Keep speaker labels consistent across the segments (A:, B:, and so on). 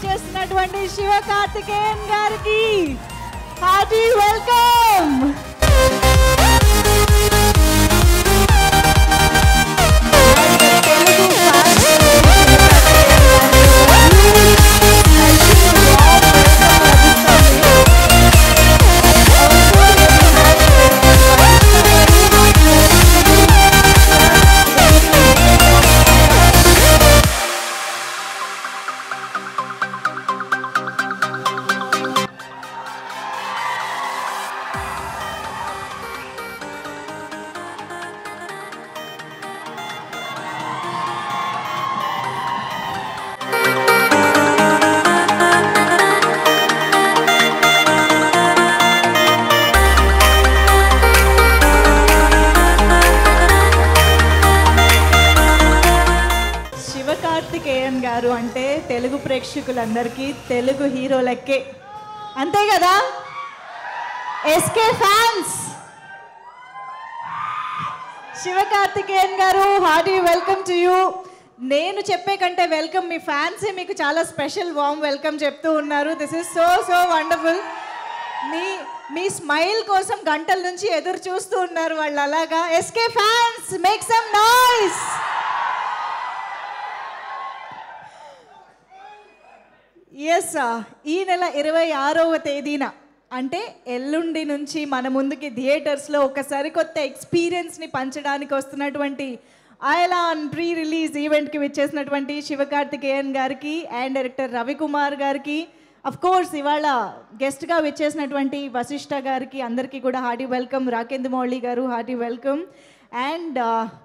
A: విచ్చేస్తున్నటువంటి శివకార్తికేయన్ గారికి hearty welcome. Sivakarthikeyan గారు అంటే తెలుగు ప్రేక్షకులందరికీ తెలుగు హీరోలకే, అంతే కదా? ఎస్కే ఫ్యాన్స్, శివకార్తికేయన్ గారు హార్టీ వెల్కమ్ టు యూ. నేను చెప్పే కంటే వెల్కమ్ మీ ఫ్యాన్సే మీకు చాలా స్పెషల్ వార్మ్ వెల్కమ్ చెప్తూ ఉన్నారు. This is so so wonderful. మీ స్మైల్ కోసం గంటల నుంచి ఎదురు చూస్తూ ఉన్నారు వాళ్ళు. అలాగా SK fans, make some noise. Yes, ఈ నెల 26వ తేదీన అంటే ఎల్లుండి నుంచి మన ముందుకి థియేటర్స్లో ఒక సరికొత్త ఎక్స్పీరియన్స్ని పంచడానికి వస్తున్నటువంటి అయలాన్ ప్రీ రిలీజ్ ఈవెంట్కి విచ్చేసినటువంటి శివకార్తికేయన్ గారికి అండ్ డైరెక్టర్ రవికుమార్ గారికి, అఫ్ కోర్స్ ఇవాళ గెస్ట్గా విచ్చేసినటువంటి వశిష్ఠ గారికి అందరికీ కూడా హార్టీ వెల్కమ్. రాకేంద్ర మౌళి గారు హార్టీ వెల్కమ్. అండ్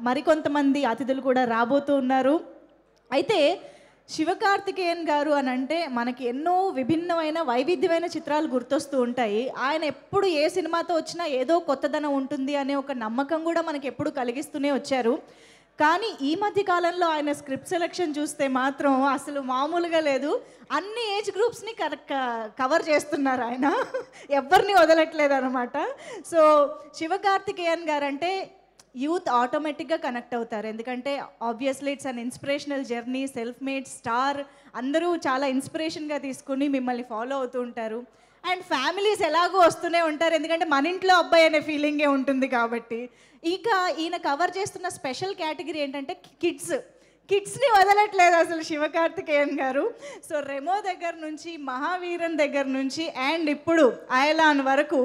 A: మరికొంతమంది అతిథులు కూడా రాబోతూ ఉన్నారు. అయితే శివకార్తికేయన్ గారు అని అంటే మనకి ఎన్నో విభిన్నమైన వైవిధ్యమైన చిత్రాలు గుర్తొస్తూ ఉంటాయి. ఆయన ఎప్పుడు ఏ సినిమాతో వచ్చినా ఏదో కొత్తదనం ఉంటుంది అనే ఒక నమ్మకం కూడా మనకి ఎప్పుడు కలిగిస్తూనే వచ్చారు. కానీ ఈ మధ్య కాలంలో ఆయన స్క్రిప్ట్ సెలెక్షన్ చూస్తే మాత్రం అసలు మామూలుగా లేదు. అన్ని ఏజ్ గ్రూప్స్ని కవర్ చేస్తున్నారు ఆయన, ఎవరిని వదలట్లేదు అనమాట. సో శివకార్తికేయన్ గారు అంటే యూత్ ఆటోమేటిక్గా కనెక్ట్ అవుతారు. ఎందుకంటే obviously it's an inspirational journey. Self made star, అందరూ చాలా ఇన్స్పిరేషన్గా తీసుకుని మిమ్మల్ని ఫాలో అవుతూ ఉంటారు. అండ్ ఫ్యామిలీస్ ఎలాగో వస్తూనే ఉంటారు, ఎందుకంటే మన ఇంట్లో అబ్బాయి అనే ఫీలింగే ఉంటుంది కాబట్టి. ఇక ఈయన కవర్ చేస్తున్న స్పెషల్ కేటగిరీ ఏంటంటే కిడ్స్ని వదలట్లేదు అసలు శివకార్తికేయన్ గారు. సో రెమో దగ్గర నుంచి, మహావీరన్ దగ్గర నుంచి అండ్ ఇప్పుడు అయలాన్ వరకు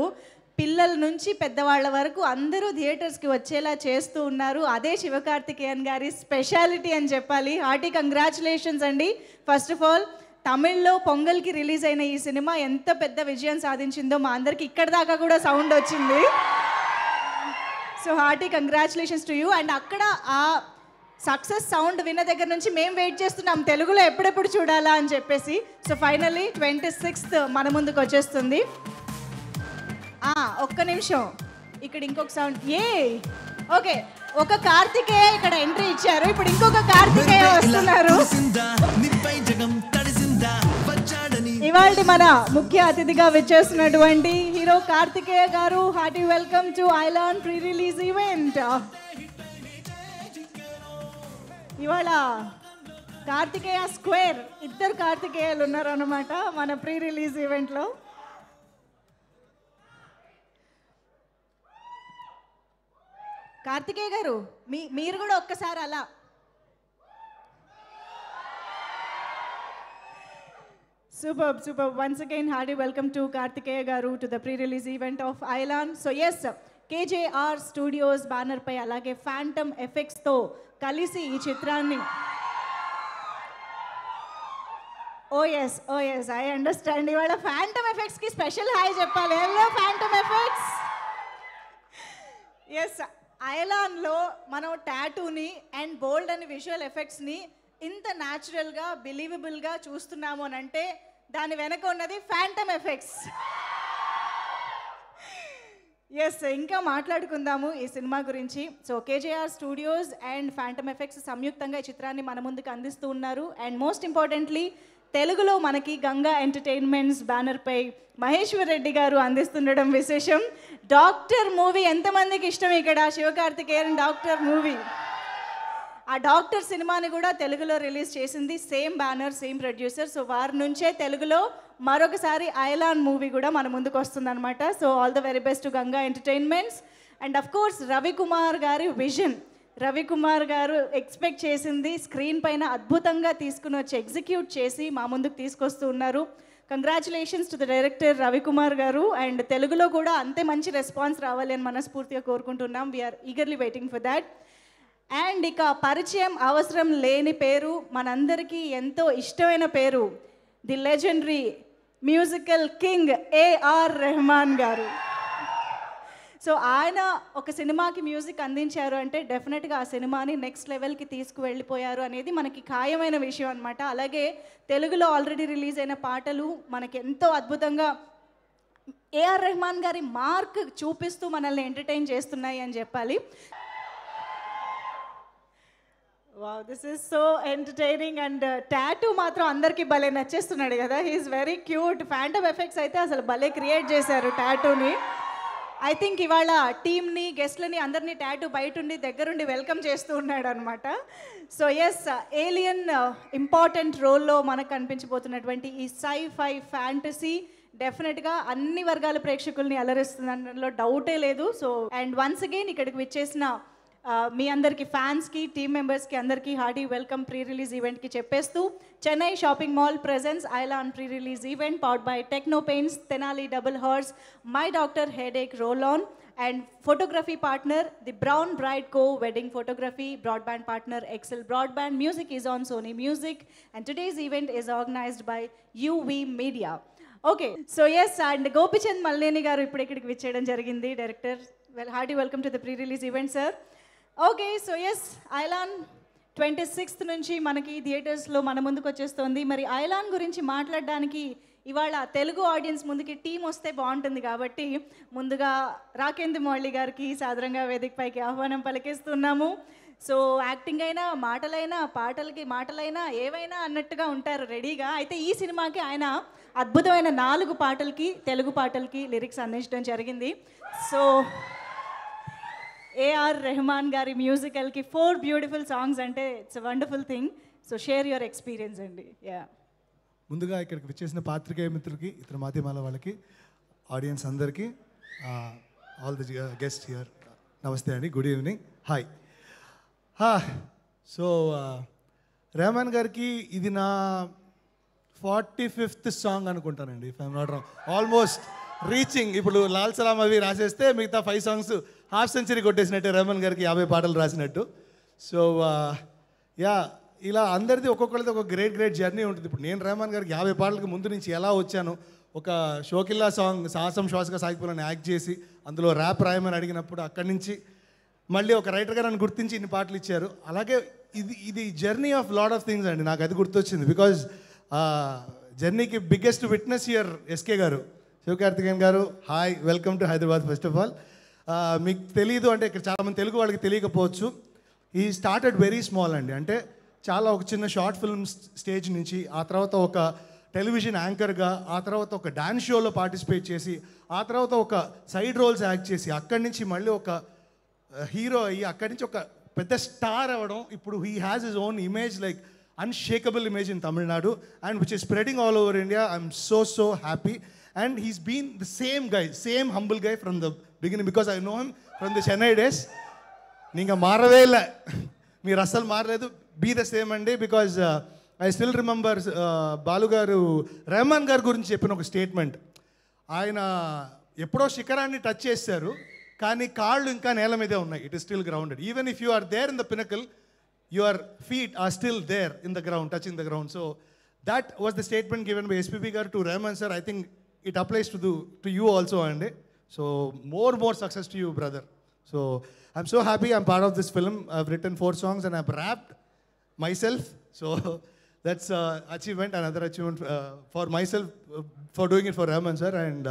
A: పిల్లల నుంచి పెద్దవాళ్ళ వరకు అందరూ థియేటర్స్కి వచ్చేలా చేస్తూ ఉన్నారు. అదే శివకార్తికేయన్ గారి స్పెషాలిటీ అని చెప్పాలి. హార్టీ కంగ్రాచులేషన్స్ అండి. ఫస్ట్ ఆఫ్ ఆల్ తమిళ్లో పొంగల్కి రిలీజ్ అయిన ఈ సినిమా ఎంత పెద్ద విజయం సాధించిందో మా అందరికి ఇక్కడ దాకా కూడా సౌండ్ వచ్చింది. So hearty congratulations to you. And అక్కడ ఆ సక్సెస్ సౌండ్ విన్న దగ్గర నుంచి మేము వెయిట్ చేస్తున్నాం తెలుగులో ఎప్పుడెప్పుడు చూడాలా అని చెప్పేసి. సో ఫైనల్లీ 26th మన ముందుకు వచ్చేస్తుంది. ఒక్క నిమిషం, ఇక్కడ ఇంకొక సౌండ్. ఓకే, ఒక కార్తికేయ ఇక్కడ ఎంట్రీ ఇచ్చారు, ఇప్పుడు ఇంకొక కార్తికేయ వస్తున్నారు. ఇవాళ మన ముఖ్య అతిథిగా విచ్చేస్తున్నటువంటి హీరో కార్తికేయ గారు. Hearty welcome to Ayalaan pre release event. ఇవాళ కార్తికేయ స్క్వేర్, ఇద్దరు కార్తికేయలు ఉన్నారు అన్నమాట మన ప్రీ రిలీజ్ ఈవెంట్లో. కార్తికేయ గారు మీరు కూడా ఒక్కసారి అలా. Super super. Once again hearty welcome to Karthikeya garu to the pre release event of Ayalaan. So yes, KJR Studios banner పై అలాగే ఫ్యాంటమ్ ఎఫెక్ట్స్తో కలిసి ఈ చిత్రాన్ని ఓ ఎస్ ఐ అండర్స్టాండ్. ఇవాళ ఫ్యాంటమ్ ఎఫెక్ట్స్కి స్పెషల్ హాయ్ చెప్పాలి. Hello Phantom Effects. ఎస్, అయలాన్లో మనం టాటూని అండ్ బోల్డ్ అని విజువల్ ఎఫెక్ట్స్ని ఇంత న్యాచురల్గా బిలీవబుల్గా చూస్తున్నాము అని అంటే దాని వెనక ఉన్నది ఫ్యాంటమ్ ఎఫెక్ట్స్. ఎస్, ఇంకా మాట్లాడుకుందాము ఈ సినిమా గురించి. So KJR studios and phantom effects సంయుక్తంగా ఈ చిత్రాన్ని మన ముందుకు అందిస్తూ ఉన్నారు. అండ్ మోస్ట్ ఇంపార్టెంట్లీ తెలుగులో మనకి గంగా ఎంటర్టైన్మెంట్స్ బ్యానర్పై మహేశ్వర్ రెడ్డి గారు అందిస్తుండడం విశేషం. డాక్టర్ మూవీ ఎంతమందికి ఇష్టం? ఇక్కడ శివకార్తికేయన్ డాక్టర్ మూవీ ఆ డాక్టర్ సినిమాని కూడా తెలుగులో రిలీజ్ చేసింది same banner, same producer. So వారి నుంచే తెలుగులో మరొకసారి ఐలాన్ మూవీ కూడా మన ముందుకు వస్తుందన్నమాట. So all the very best to Ganga entertainments. And of course Ravikumar గారి విజన్, రవికుమార్ గారు ఎక్స్పెక్ట్ చేసింది స్క్రీన్ పైన అద్భుతంగా తీసుకుని వచ్చి ఎగ్జిక్యూట్ చేసి మా ముందుకు తీసుకొస్తూ ఉన్నారు. Congratulations to the director Ravikumar గారు. అండ్ తెలుగులో కూడా అంతే మంచి రెస్పాన్స్ రావాలి అని మనస్ఫూర్తిగా కోరుకుంటున్నాం. We're eagerly waiting for that. And ఇక పరిచయం అవసరం లేని పేరు, మనందరికీ ఎంతో ఇష్టమైన పేరు, the legendary musical king A R Rahman garu. So ఆయన ఒక సినిమాకి మ్యూజిక్ అందించారు అంటే డెఫినెట్గా ఆ సినిమాని నెక్స్ట్ లెవెల్కి తీసుకువెళ్ళిపోయారు అనేది మనకి ఖాయమైన విషయం అనమాట. అలాగే తెలుగులో ఆల్రెడీ రిలీజ్ అయిన పాటలు మనకి ఎంతో అద్భుతంగా ఏఆర్ రెహమాన్ గారి మార్క్ చూపిస్తూ మనల్ని ఎంటర్టైన్ చేస్తున్నాయి అని చెప్పాలి. Wow, this is so entertaining. And టాటూ మాత్రం అందరికీ భలే నచ్చేస్తున్నాడు కదా. He's very cute. Phantom effects అయితే అసలు భలే క్రియేట్ చేశారు టాటూని. ఐ థింక్ ఇవాళ టీమ్ని, గెస్ట్లని అందరినీ టాటూ బయటుండి దగ్గరుండి వెల్కమ్ చేస్తూ ఉన్నాడు అనమాట. సో ఎస్, ఏలియన్ ఇంపార్టెంట్ రోల్లో మనకు కనిపించబోతున్నటువంటి ఈ సై-ఫై ఫ్యాంటసీ డెఫినెట్గా అన్ని వర్గాల ప్రేక్షకుల్ని అలరిస్తుందనలో డౌటే లేదు. సో అండ్ వన్స్ అగైన్ ఇక్కడికి విచ్చేసిన మీ అందరికీ, ఫ్యాన్స్కి, టీమ్ మెంబర్స్కి అందరికీ హార్డీ వెల్కమ్ ప్రీ రిలీజ్ ఈవెంట్కి చెప్పేస్తూ, Chennai shopping mall presents Ayalaan pre release event powered by techno paints, Tenali double horse, my doctor headache roll on, and photography partner the brown bride co wedding photography, broadband partner excel broadband, music is on Sony music, and today's event is organized by UV media. Okay, so yes, and Gopichand Malineni garu ఇప్పుడు ఇక్కడికి విచ్చేయడం జరిగింది, director. Hearty welcome to the pre release event sir. Okay, so yes, Ayalaan 26th నుంచి మనకి థియేటర్స్లో మన ముందుకు వచ్చేస్తుంది. మరి ఐలాన్ గురించి మాట్లాడడానికి ఇవాళ తెలుగు ఆడియన్స్ ముందుకి టీం వస్తే బాగుంటుంది కాబట్టి ముందుగా రాకేంద్ర మౌళి గారికి సాదరంగా వేదిక పైకి ఆహ్వానం పలికిస్తున్నాము. సో యాక్టింగ్ అయినా, మాటలైనా, మాటలైనా ఏవైనా అన్నట్టుగా ఉంటారు రెడీగా. అయితే ఈ సినిమాకి ఆయన అద్భుతమైన 4 పాటలకి, తెలుగు పాటలకి లిరిక్స్ అందించడం జరిగింది. సో ఏఆర్ రెహమాన్ గారి మ్యూజికల్కి 4 బ్యూటిఫుల్ సాంగ్స్ అంటే it's a wonderful thing. So share your experience అండి. యా,
B: ముందుగా ఇక్కడికి వచ్చేసిన పాత్రికేయ మిత్రులకి, ఇతర మాధ్యమాల వాళ్ళకి, ఆడియన్స్ అందరికీ, ఆల్ ది గెస్ట్ హియర్, నమస్తే అండి, good evening, hi. So Rahman గారికి ఇది నా 45th సాంగ్ అనుకుంటానండి, if I'm not wrong. Almost reaching. ఇప్పుడు లాల్ సలాం అవి రాసేస్తే మిగతా 5 సాంగ్స్ హాఫ్ సెంచరీ కొట్టేసినట్టే, రెహమాన్ గారికి 50 పాటలు రాసినట్టు. సో యా, ఇలా అందరిది ఒక్కొక్కరిది ఒక గ్రేట్ జర్నీ ఉంటుంది. ఇప్పుడు నేను రెహమాన్ గారికి 50 పాటలకి ముందు నుంచి ఎలా వచ్చాను, ఒక షోకిల్లా సాంగ్ సాహసం శ్వాసగా సాగిపోవాలని యాక్ట్ చేసి అందులో ర్యాప్ రాయమని అడిగినప్పుడు అక్కడి నుంచి మళ్ళీ ఒక రైటర్గా నన్ను గుర్తించి ఇన్ని పాటలు ఇచ్చారు. అలాగే ఇది journey of lot of things అండి. నాకు అది గుర్తొచ్చింది బికాజ్ జర్నీకి biggest witness here SK garu, Sivakarthikeyan garu. Hi, welcome to Hyderabad. First of all మీకు తెలీదు అంటే ఇక్కడ చాలామంది తెలుగు వాళ్ళకి తెలియకపోవచ్చు, ఈ స్టార్టెడ్ వెరీ స్మాల్ అండి. అంటే చాలా ఒక చిన్న షార్ట్ ఫిల్మ్ స్టేజ్ నుంచి, ఆ తర్వాత ఒక టెలివిజన్ యాంకర్గా, ఆ తర్వాత ఒక డాన్స్ షోలో పార్టిసిపేట్ చేసి, ఆ తర్వాత ఒక సైడ్ రోల్స్ యాక్ట్ చేసి, అక్కడి నుంచి మళ్ళీ ఒక హీరో అయ్యి, అక్కడి నుంచి ఒక పెద్ద స్టార్ అవ్వడం. ఇప్పుడు he has his own image, like unshakeable image in Tamil Nadu, and which is spreading all over India. I'm so happy. And he's been the same guy, same humble guy from the beginning, because I know him from the Chennai days. Ninga maravela, meer asal maraledu, be the same andi, because I still remember Balu garu Rahman garu gurinchi cheppina oka statement. Ayana eppudo shikaraanni touch chesaru, కానీ కాళ్ళు ఇంకా నేల మీదే ఉన్నాయి. It is still grounded. Even if you are there in the pinnacle, your feet are still there in the ground, touching the ground. So that was the statement given by SPB garu to Rahman sir. I think it applies to you also, and so more success to you, brother. So I'm so happy I'm part of this film. I've written 4 songs and I've rapped myself, so that's achievement, another achievement for myself, for doing it for Rahman sir. And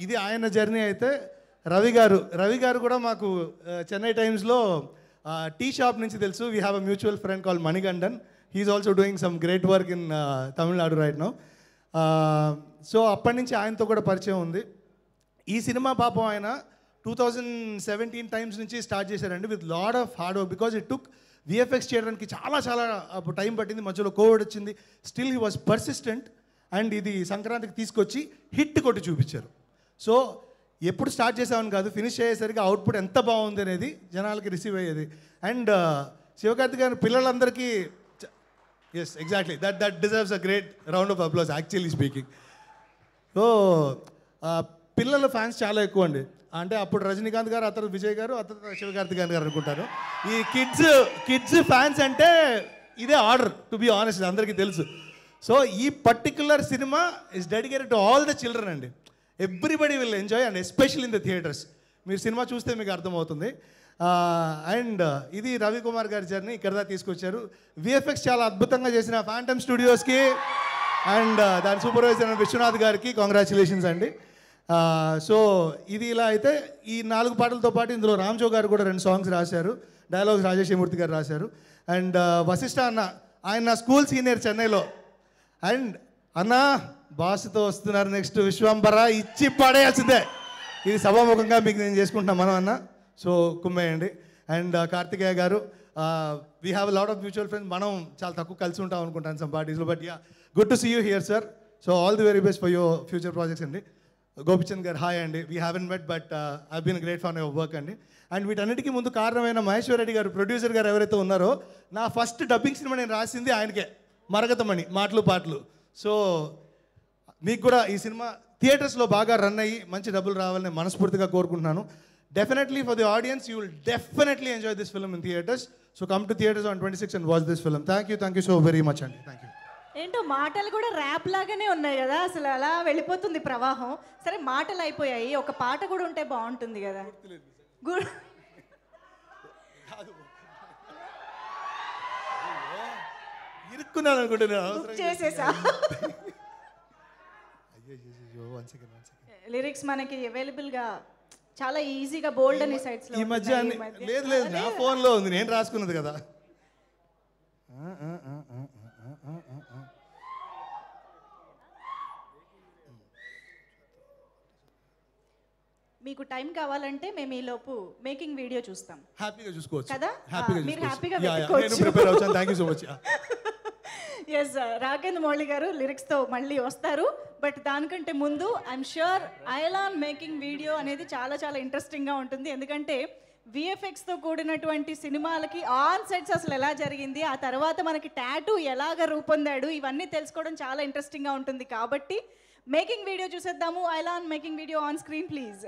B: ఇది ఆయన journey. అయితే రవి గారు కూడా మాకు చెన్నై టైమ్స్లో tea shop నుంచి తెలుసు. We have a mutual friend call Manikandan. He's also doing some great work in Tamil Nadu right now. So అప్పటి నుంచి ఆయనతో కూడా పరిచయం ఉంది. ఈ సినిమా పాపం ఆయన 2017 టైమ్స్ నుంచి స్టార్ట్ చేశారండి with lot of hard work because it took VFX చేయడానికి చాలా చాలా టైం పట్టింది, మధ్యలో కోవిడ్ వచ్చింది. Still he was persistent and ఇది సంక్రాంతికి తీసుకొచ్చి హిట్ కొట్టి చూపించారు. సో ఎప్పుడు స్టార్ట్ చేసామని కాదు, ఫినిష్ అయ్యేసరికి అవుట్పుట్ ఎంత బాగుంది అనేది జనాలకి రిసీవ్ అయ్యేది. అండ్ శివకార్తిక్ గారి పిల్లలందరికీ yes exactly that deserves a great round of applause actually speaking. So పిల్లల ఫ్యాన్స్ చాలా ఎక్కువ అండి. అంటే అప్పుడు రజనీకాంత్ గారు, అతను విజయ్ గారు, అతను శివకార్తిక్ గారు అనుకుంటారు. ఈ కిడ్స్ ఫ్యాన్స్ అంటే ఇదే ఆర్డర్, టు బీ ఆనెస్ట్, అందరికీ తెలుసు. సో ఈ particular cinema is dedicated to all the children అండి. Everybody will enjoy and especial in the theatres. మీరు సినిమా చూస్తే మీకు అర్థమవుతుంది. అండ్ ఇది రవికుమార్ గారి జర్నీ ఇక్కడ దాకా తీసుకొచ్చారు. విఎఫ్ఎక్స్ చాలా అద్భుతంగా చేసిన ఫ్యాంటమ్ స్టూడియోస్కి అండ్ దాని సూపర్వైజర్ విశ్వనాథ్ గారికి కంగ్రాచులేషన్స్ అండి. సో ఇది ఇలా అయితే ఈ 4 పాటలతో పాటు ఇందులో రామ్జో గారు కూడా 2 సాంగ్స్ రాశారు, డైలాగ్స్ రాజేశ్వరమూర్తి గారు రాశారు. అండ్ వశిష్ఠ అన్న, ఆయన నా స్కూల్ సీనియర్ చెన్నైలో. అండ్ అన్న బాస్తో వస్తున్నారు నెక్స్ట్ విశ్వంబర, ఇచ్చి పడేయాల్సిందే. ఇది సభాముఖంగా మీకు నేను చేసుకుంటున్నాను మనం అన్న, so కుమ్మేయండి. And Karthikeya garu, we have lot of mutual friends. మనం చాలా తక్కువ కలిసి ఉంటాం అనుకుంటాను సమ్ పార్టీస్లో, but yeah good to see you here sir. So all the very best for your future projects అండి. గోపిచంద్ గారు హాయ్ అండి, we haven't met but I been great for your work అండి. అండ్ వీటన్నిటికీ ముందు కారణమైన మహేశ్వర్ రెడ్డి గారు, ప్రొడ్యూసర్ గారు ఎవరైతే ఉన్నారో, నా ఫస్ట్ డబ్బింగ్ సినిమా నేను రాసింది ఆయనకే, మరగతమణి మాటలు పాటలు. సో మీకు కూడా ఈ సినిమా థియేటర్స్లో బాగా రన్ అయ్యి మంచి డబ్బులు రావాలని మనస్ఫూర్తిగా కోరుకుంటున్నాను. Definitely for the audience you will definitely enjoy this film in theatres. So come to theatres on 26 and watch this film. Thank you so very much అండి. Thank you.
A: ఏంటో మాటలు కూడా ర్యాప్ లాగానే ఉన్నాయి కదా, అసలు అలా వెళ్ళిపోతుంది ప్రవాహం. సరే మాటలు అయిపోయాయి, ఒక పాట కూడా ఉంటే బాగుంటుంది కదా. గుడ్
B: ఇరుక్కున్నాను అనుకుంటున్నాను,
A: చేసేసా. లిరిక్స్ మనకి అవైలబుల్గా చాలా ఈజీగా బోల్డ్ అని సైట్స్
B: ఈ మధ్య లేదు నా ఫోన్లో ఉంది, నేను రాసుకున్నది కదా.
A: మీకు టైం కావాలంటే మేము ఈ లోపు మేకింగ్ వీడియో చూస్తాం.
B: హ్యాపీగా చూసుకోవచ్చు
A: కదా, మీరు హ్యాపీగా
B: ప్రిపేర్ అవుతాను. Thank you so much.
A: Yes, Rakendra Mouli garu లిరిక్స్తో మళ్ళీ వస్తారు. బట్ దానికంటే ముందు I'm sure Ayalaan making video అనేది చాలా చాలా ఇంట్రెస్టింగ్గా ఉంటుంది. ఎందుకంటే విఎఫ్ఎక్స్తో కూడినటువంటి సినిమాలకి ఆన్ సెట్స్ అసలు ఎలా జరిగింది, ఆ తర్వాత మనకి టాటూ ఎలాగ రూపొందాడు, ఇవన్నీ తెలుసుకోవడం చాలా ఇంట్రెస్టింగ్గా ఉంటుంది. కాబట్టి మేకింగ్ వీడియో చూసేద్దాము. Ayalaan making video on screen please.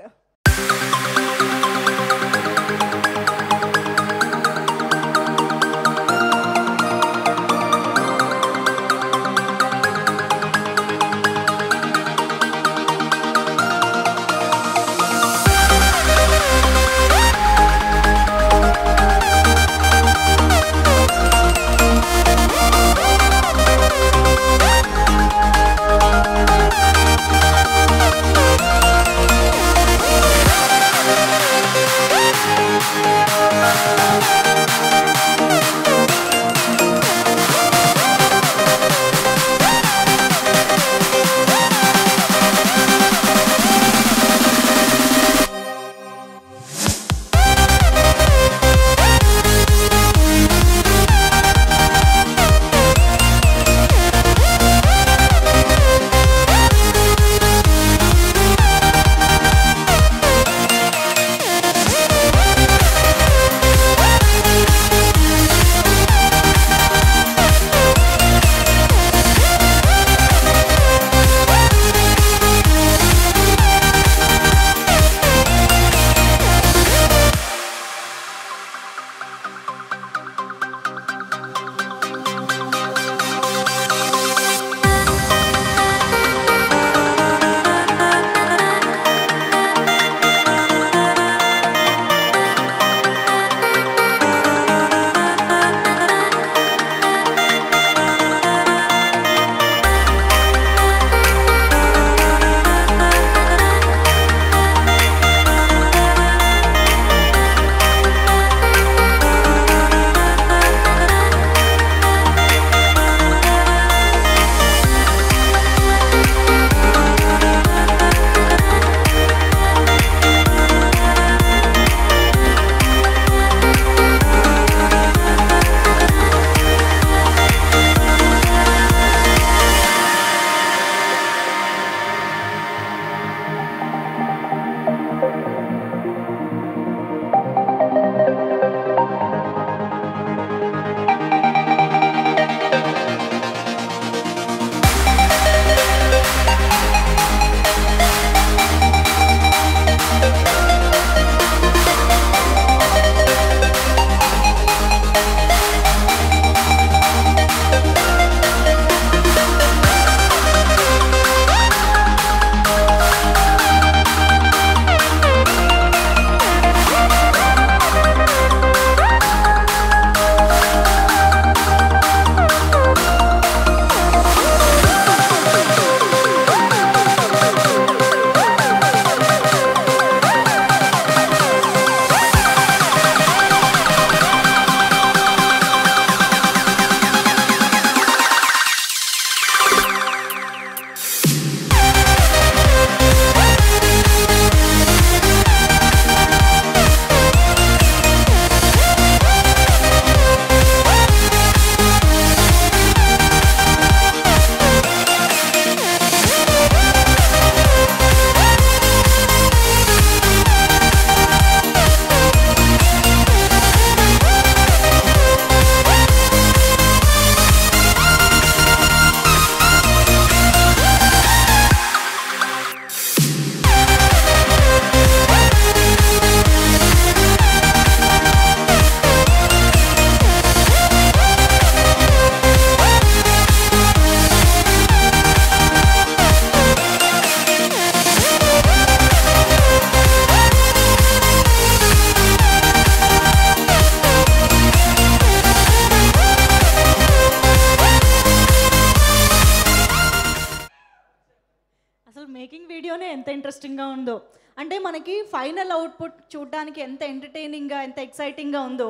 A: Making వీడియోనే ఎంత ఇంట్రెస్టింగ్గా ఉందో, అంటే మనకి ఫైనల్ అవుట్పుట్ చూడడానికి ఎంత ఎంటర్టైనింగ్గా ఎంత ఎక్సైటింగ్గా ఉందో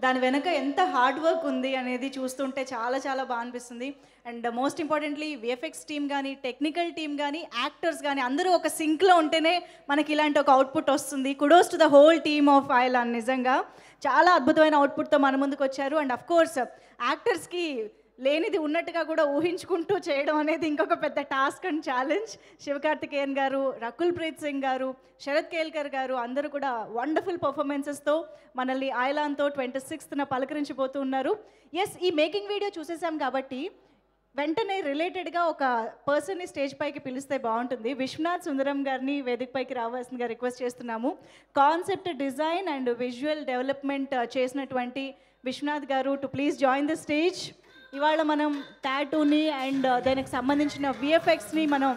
A: దాని వెనక ఎంత హార్డ్ వర్క్ ఉంది అనేది చూస్తుంటే చాలా చాలా బాగా అనిపిస్తుంది. And most importantly VFX team కానీ టెక్నికల్ టీమ్ కానీ యాక్టర్స్ కానీ అందరూ ఒక సింక్లో ఉంటేనే మనకి ఇలాంటి ఒక అవుట్పుట్ వస్తుంది. Kudos to the whole team of Ayalaan. నిజంగా చాలా అద్భుతమైన అవుట్పుట్తో మన ముందుకు వచ్చారు. అండ్ అఫ్ కోర్స్ యాక్టర్స్కి లేనిది ఉన్నట్టుగా కూడా ఊహించుకుంటూ చేయడం అనేది ఇంకొక పెద్ద టాస్క్ అండ్ ఛాలెంజ్. శివకార్తికేయన్ గారు, రకుల్ ప్రీత్ సింగ్ గారు, శరత్ కేల్కర్ గారు అందరూ కూడా వండర్ఫుల్ పర్ఫార్మెన్సెస్తో మనల్ని ఐలాన్తో 26న పలకరించిపోతూ ఉన్నారు. ఎస్, ఈ మేకింగ్ వీడియో చూసేసాం కాబట్టి వెంటనే రిలేటెడ్గా ఒక పర్సన్ని స్టేజ్ పైకి పిలిస్తే బాగుంటుంది. విశ్వనాథ్ సుందరం గారిని వేదిక పైకి రావాల్సిందిగా రిక్వెస్ట్ చేస్తున్నాము. Concept design and visual development చేసినటువంటి విశ్వనాథ్ గారు to please join the stage. ఇవాళ మనం టాటూని అండ్ దానికి సంబంధించిన విఎఫ్ఎక్స్ని మనం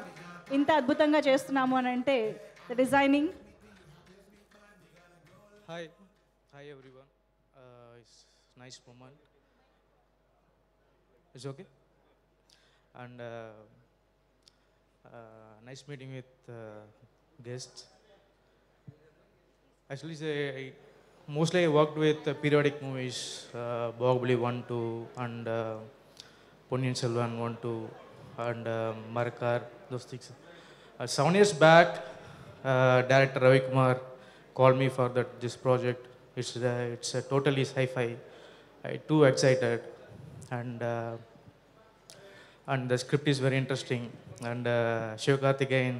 A: ఇంత అద్భుతంగా చేస్తున్నాము అని అంటే the designing.
C: Hi everyone, it's nice moment, it's okay and nice meeting with guests. Actually, mostly I worked with periodic movies, Bahubali 1, 2 and Ponniyin Selvan 1, 2 and Markar, those things. 7 years back, director Ravi Kumar called me for this project. It's totally sci-fi. I'm too excited, and the script is very interesting, and Shivakarthikeyan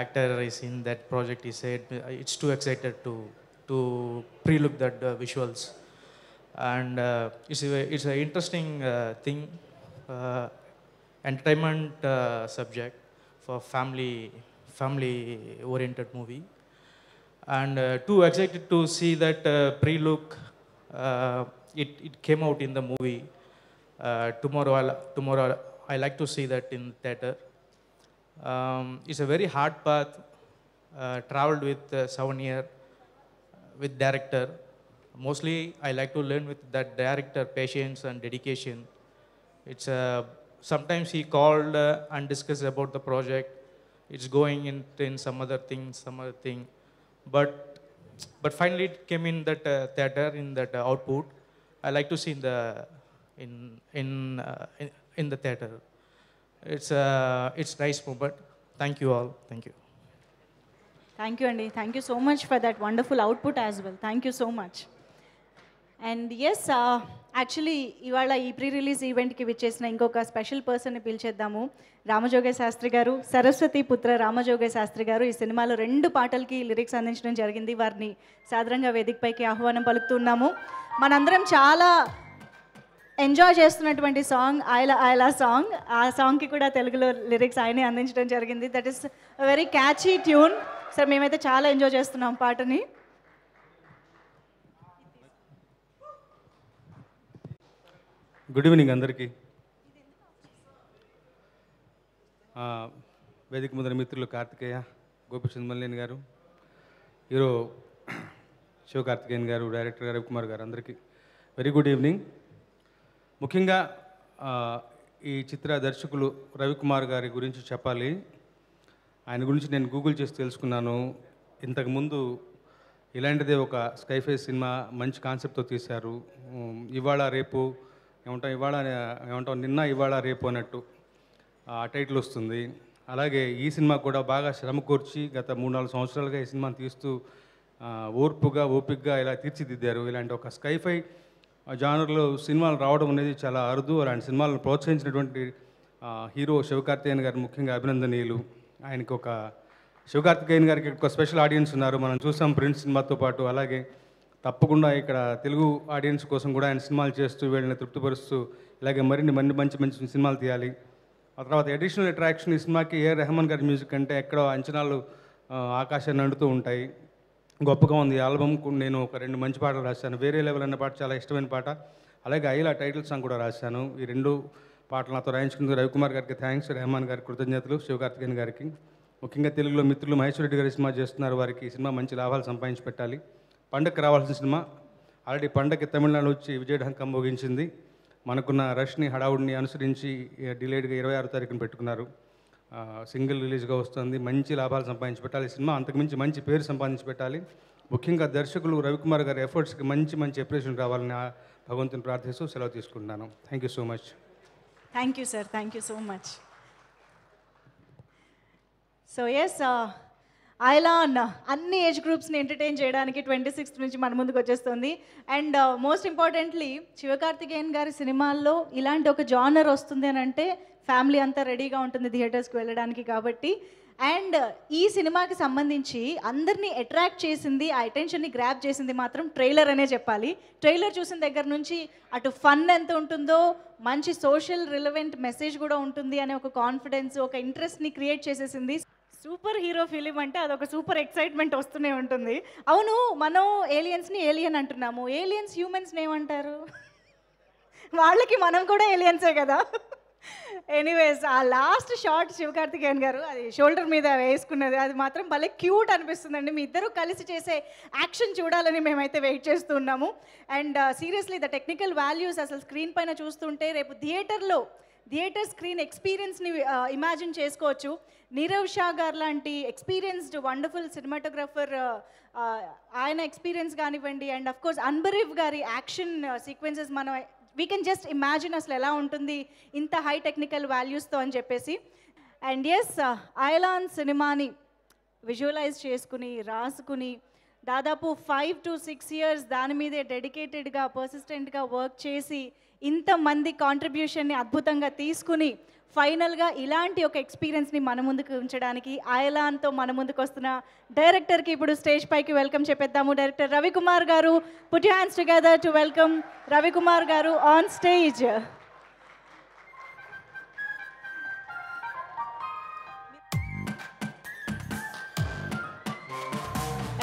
C: actor is in that project. He said it's too excited to pre-look that visuals, and it's a interesting thing, entertainment subject for family oriented movie, and too excited to see that pre-look. It came out in the movie. Tomorrow I like to see that in theater. It's a very hard path, traveled with 7 years with director. Mostly I like to learn with that director patience and dedication. It's sometimes he called and discussed about the project. It's going in some other thing, but finally it came in that theater, in that output. I like to see in the theater. It's nice moment. Thank you all. Thank you.
A: Thank you అండి. Thank you so much for that wonderful output as well. Thank you so much. And yes, actually ఇవాళ ఈ pre release ఈవెంట్కి విచ్చేసిన ఇంకొక special పర్సన్ని పిలిచేద్దాము. రామజోగయ్య శాస్త్రి గారు, సరస్వతి పుత్ర రామజోగయ్య శాస్త్రి గారు ఈ సినిమాలో 2 పాటలకి లిరిక్స్ అందించడం జరిగింది. వారిని సాధారణంగా వేదికపైకి ఆహ్వానం పలుకుతున్నాము. మనందరం చాలా ఎంజాయ్ చేస్తున్నటువంటి సాంగ్ ఆయలా సాంగ్. ఆ సాంగ్కి కూడా తెలుగులో లిరిక్స్ ఆయనే అందించడం జరిగింది. That is very catchy tune. Sir, మేమైతే చాలా ఎంజాయ్ చేస్తున్నాం పాటని.
D: గుడ్ ఈవినింగ్ అందరికీ. వేదిక ముందర మిత్రులు కార్తికేయ, గోపిచంద్ మల్లేని గారు, హీరో శివకార్తికేయన్ గారు, డైరెక్టర్ రవికుమార్ గారు, అందరికీ వెరీ గుడ్ ఈవినింగ్. ముఖ్యంగా ఈ చిత్ర దర్శకులు రవికుమార్ గారి గురించి చెప్పాలి. ఆయన గురించి నేను గూగుల్ చేసి తెలుసుకున్నాను. ఇంతకుముందు ఇలాంటిదే ఒక స్కైఫేస్ సినిమా మంచి కాన్సెప్ట్తో తీశారు. ఇవాళ రేపు ఏమంటాం నిన్న ఇవాళ రేపు అన్నట్టు ఆ టైటిల్ వస్తుంది. అలాగే ఈ సినిమా కూడా బాగా శ్రమ కూర్చి గత 3-4 సంవత్సరాలుగా ఈ సినిమాని తీస్తూ ఓపికగా ఇలా తీర్చిదిద్దారు. ఇలాంటి ఒక స్కైఫై జానర్లో సినిమాలు రావడం అనేది చాలా అరుదు. అలాంటి సినిమాలను ప్రోత్సహించినటువంటి హీరో శివకార్తికేయన్ గారు ముఖ్యంగా అభినందనీయులు. ఆయనకి శివకార్తికేయన్ గారికి ఒక స్పెషల్ ఆడియన్స్ ఉన్నారు. మనం చూసాం ప్రిన్స్ సినిమాతో పాటు. అలాగే తప్పకుండా ఇక్కడ తెలుగు ఆడియన్స్ కోసం కూడా ఆయన సినిమాలు చేస్తూ వీళ్ళని తృప్తిపరుస్తూ ఇలాగే మరిన్ని మంచి మంచి సినిమాలు తీయాలి. ఆ తర్వాత అడిషనల్ అట్రాక్షన్ ఈ సినిమాకి ఏ రెహమాన్ గారి మ్యూజిక్ అంటే ఎక్కడో అంచనాలు ఆకాశాన్ని అంటుతూ ఉంటాయి. గొప్పగా ఉంది. ఆల్బమ్ నేను ఒక 2 మంచి పాటలు రాశాను. వేరే లెవెల్ అన్న పాట చాలా ఇష్టమైన పాట. అలాగే ఐలా టైటిల్ సాంగ్ కూడా రాశాను. ఈ 2 పాటలు నాతో రాయించుకున్నందుకు రవికుమార్ గారికి థ్యాంక్స్, రెహమాన్ గారికి కృతజ్ఞతలు, శివకార్తికేయన్ గారికి. ముఖ్యంగా తెలుగులో మిత్రులు మహేశ్వర రెడ్డి గారి సినిమా చేస్తున్నారు. వారికి ఈ సినిమా మంచి లాభాలు సంపాదించి పెట్టాలి. పండగకి రావాల్సిన సినిమా ఆల్రెడీ పండగకి తమిళనాడు వచ్చి విజయఢంకం మోగించింది. మనకున్న రష్ని హడావుడిని అనుసరించి డిలేడ్గా 26వ తారీఖున పెట్టుకున్నారు. సింగిల్ రిలీజ్గా వస్తుంది. మంచి లాభాలు సంపాదించి పెట్టాలి. సినిమా అంతకుమించి మంచి పేరు సంపాదించి పెట్టాలి. ముఖ్యంగా దర్శకులు రవికుమార్ గారి ఎఫర్ట్స్కి మంచి అప్రిషియేషన్ రావాలని భగవంతుని ప్రార్థిస్తూ సెలవు తీసుకుంటున్నాను. Thank you so much.
A: Thank you sir, thank you so much. So yes, Ayalaan అన్ని ఏజ్ గ్రూప్స్ని ఎంటర్టైన్ చేయడానికి 26th నుంచి మన ముందుకు వచ్చేస్తుంది. అండ్ మోస్ట్ ఇంపార్టెంట్లీ శివకార్తికేయన్ గారి సినిమాల్లో ఇలాంటి ఒక జానర్ వస్తుంది అని అంటే ఫ్యామిలీ అంతా రెడీగా ఉంటుంది థియేటర్స్కి వెళ్ళడానికి. కాబట్టి అండ్ ఈ సినిమాకి సంబంధించి అందరినీ అట్రాక్ట్ చేసింది, ఆ అటెన్షన్ని గ్రాప్ చేసింది మాత్రం ట్రైలర్ అనే చెప్పాలి. ట్రైలర్ చూసిన దగ్గర నుంచి అటు ఫన్ ఎంత ఉంటుందో, మంచి సోషల్ రిలవెంట్ మెసేజ్ కూడా ఉంటుంది అనే ఒక కాన్ఫిడెన్స్, ఒక ఇంట్రెస్ట్ని క్రియేట్ చేసేసింది. సూపర్ హీరో ఫిలిం అంటే అదొక సూపర్ ఎక్సైట్మెంట్ వస్తూనే ఉంటుంది. అవును, మనం ఏలియన్స్ని ఏలియన్ అంటున్నాము, ఏలియన్స్ హ్యూమన్స్ని ఏమంటారు? వాళ్ళకి మనం కూడా ఏలియన్సే కదా. ఎనీవేస్, ఆ లాస్ట్ షాట్ శివకార్తికేయన్ గారు అది షోల్డర్ మీద వేసుకున్నది, అది మాత్రం భలే క్యూట్ అనిపిస్తుందండి. మీ ఇద్దరు కలిసి చేసే యాక్షన్ చూడాలని మేమైతే వెయిట్ చేస్తున్నాము. And seriously the technical values అసలు స్క్రీన్ పైన చూస్తుంటే రేపు థియేటర్ స్క్రీన్ ఎక్స్పీరియన్స్ని ఇమాజిన్ చేసుకోవచ్చు. నీరవ్ షా గారు లాంటి ఎక్స్పీరియన్స్డ్ వండర్ఫుల్ సినిమాటోగ్రఫర్, ఆయన ఎక్స్పీరియన్స్ కానివ్వండి, అండ్ అఫ్ కోర్స్ అన్బరీఫ్ గారి యాక్షన్ సీక్వెన్సెస్ మనం వీ కెన్ జస్ట్ ఇమాజిన్ అసలు ఎలా ఉంటుంది ఇంత హై టెక్నికల్ వాల్యూస్తో అని చెప్పేసి. అండ్ ఎస్, ఐలాన్ సినిమాని విజువలైజ్ చేసుకుని రాసుకుని దాదాపు 5 to 6 years దాని మీదే డెడికేటెడ్గా పర్సిస్టెంట్గా వర్క్ చేసి ఇంతమంది కాంట్రిబ్యూషన్ని అద్భుతంగా తీసుకుని ఫైనల్గా ఇలాంటి ఒక ఎక్స్పీరియన్స్ని మన ముందుకు ఉంచడానికి ఐలాన్తో మన ముందుకు వస్తున్న డైరెక్టర్కి ఇప్పుడు స్టేజ్ పైకి welcome చెప్పేద్దాము. Director Ravikumar garu, put your hands together to welcome Ravikumar garu on stage.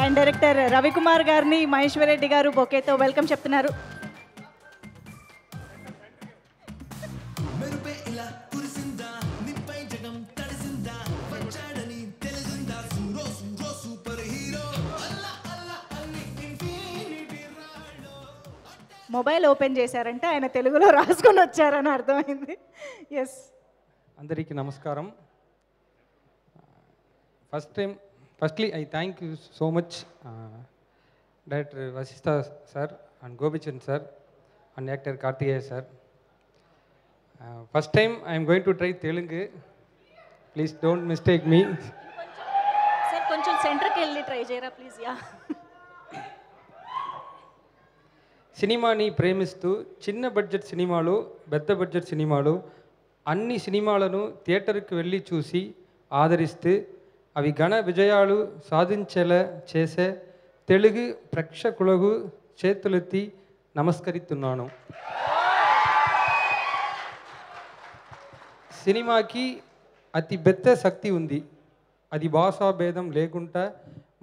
A: And director Ravikumar గారిని మహేశ్వర్ రెడ్డి గారు బొకేతో వెల్కమ్ చెప్తున్నారు. మొబైల్ ఓపెన్ చేశారంటే ఆయన తెలుగులో రాసుకొని వచ్చారని అర్థమైంది. ఎస్,
E: అందరికీ నమస్కారం. Firstly I thank you so much director Vasishta sir and Gopichand sir and actor Karthikeya sir. First time I'm going to try Telugu, please don't mistake me.
A: Sir కొంచెం సెంటర్కి వెళ్ళి ట్రై చేయరా ప్లీజ్. యా,
E: సినిమాని ప్రేమిస్తూ చిన్న బడ్జెట్ సినిమాలు, పెద్ద బడ్జెట్ సినిమాలు అన్ని సినిమాలను థియేటర్కి వెళ్ళి చూసి ఆదరిస్తే అవి ఘన విజయాలు సాధించేలా చేసే తెలుగు ప్రేక్షకులకు చేతులెత్తి నమస్కరిస్తున్నాను. సినిమాకి అతి పెద్ద శక్తి ఉంది. అది భాషా భేదం లేకుండా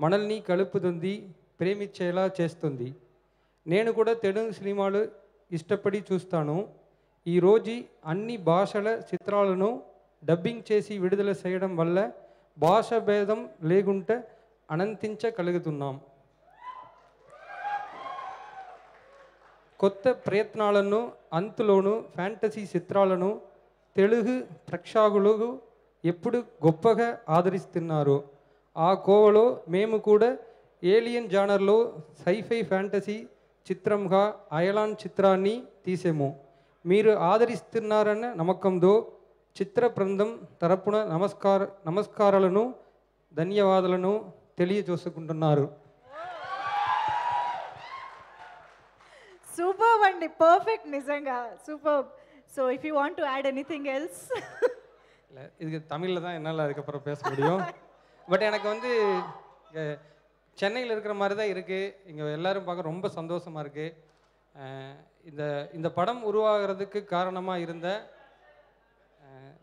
E: మనల్ని కలుపుతుంది, ప్రేమించేలా చేస్తుంది. నేను కూడా తెలుగు సినిమాలు ఇష్టపడి చూస్తాను. ఈరోజు అన్ని భాషల చిత్రాలను డబ్బింగ్ చేసి విడుదల చేయడం వల్ల భాష భేదం లేకుంటే అనంతించగలుగుతున్నాం. కొత్త ప్రయత్నాలను అంతులోను ఫ్యాంటసీ చిత్రాలను తెలుగు ప్రేక్షకులు ఎప్పుడు గొప్పగా ఆదరిస్తున్నారు. ఆ కోవలో మేము కూడా ఏలియన్ జానర్లో సైఫై ఫ్యాంటసీ చిత్రంగా అయలాన్ చిత్రాన్ని తీసాము. మీరు ఆదరిస్తున్నారన్న నమ్మకంతో చిత్ర బృందం తరపున నమస్కారాలను ధన్యవాదాలను తెలియజేసుకుంటున్నారు.
A: సూపర్ అండి, పర్ఫెక్ట్, నిజంగా super. So if you want to add anything else.
E: இது தமிழில் தான் என்னால் அதுக்கப்புறம் பேச முடியும். பட் எனக்கு வந்து சென்னையில் இருக்கிற மாதிரி தான் இருக்குது. இங்கே எல்லோரும் பார்க்க ரொம்ப சந்தோஷமாக இருக்குது. இந்த படம் உருவாகிறதுக்கு காரணமாக இருந்த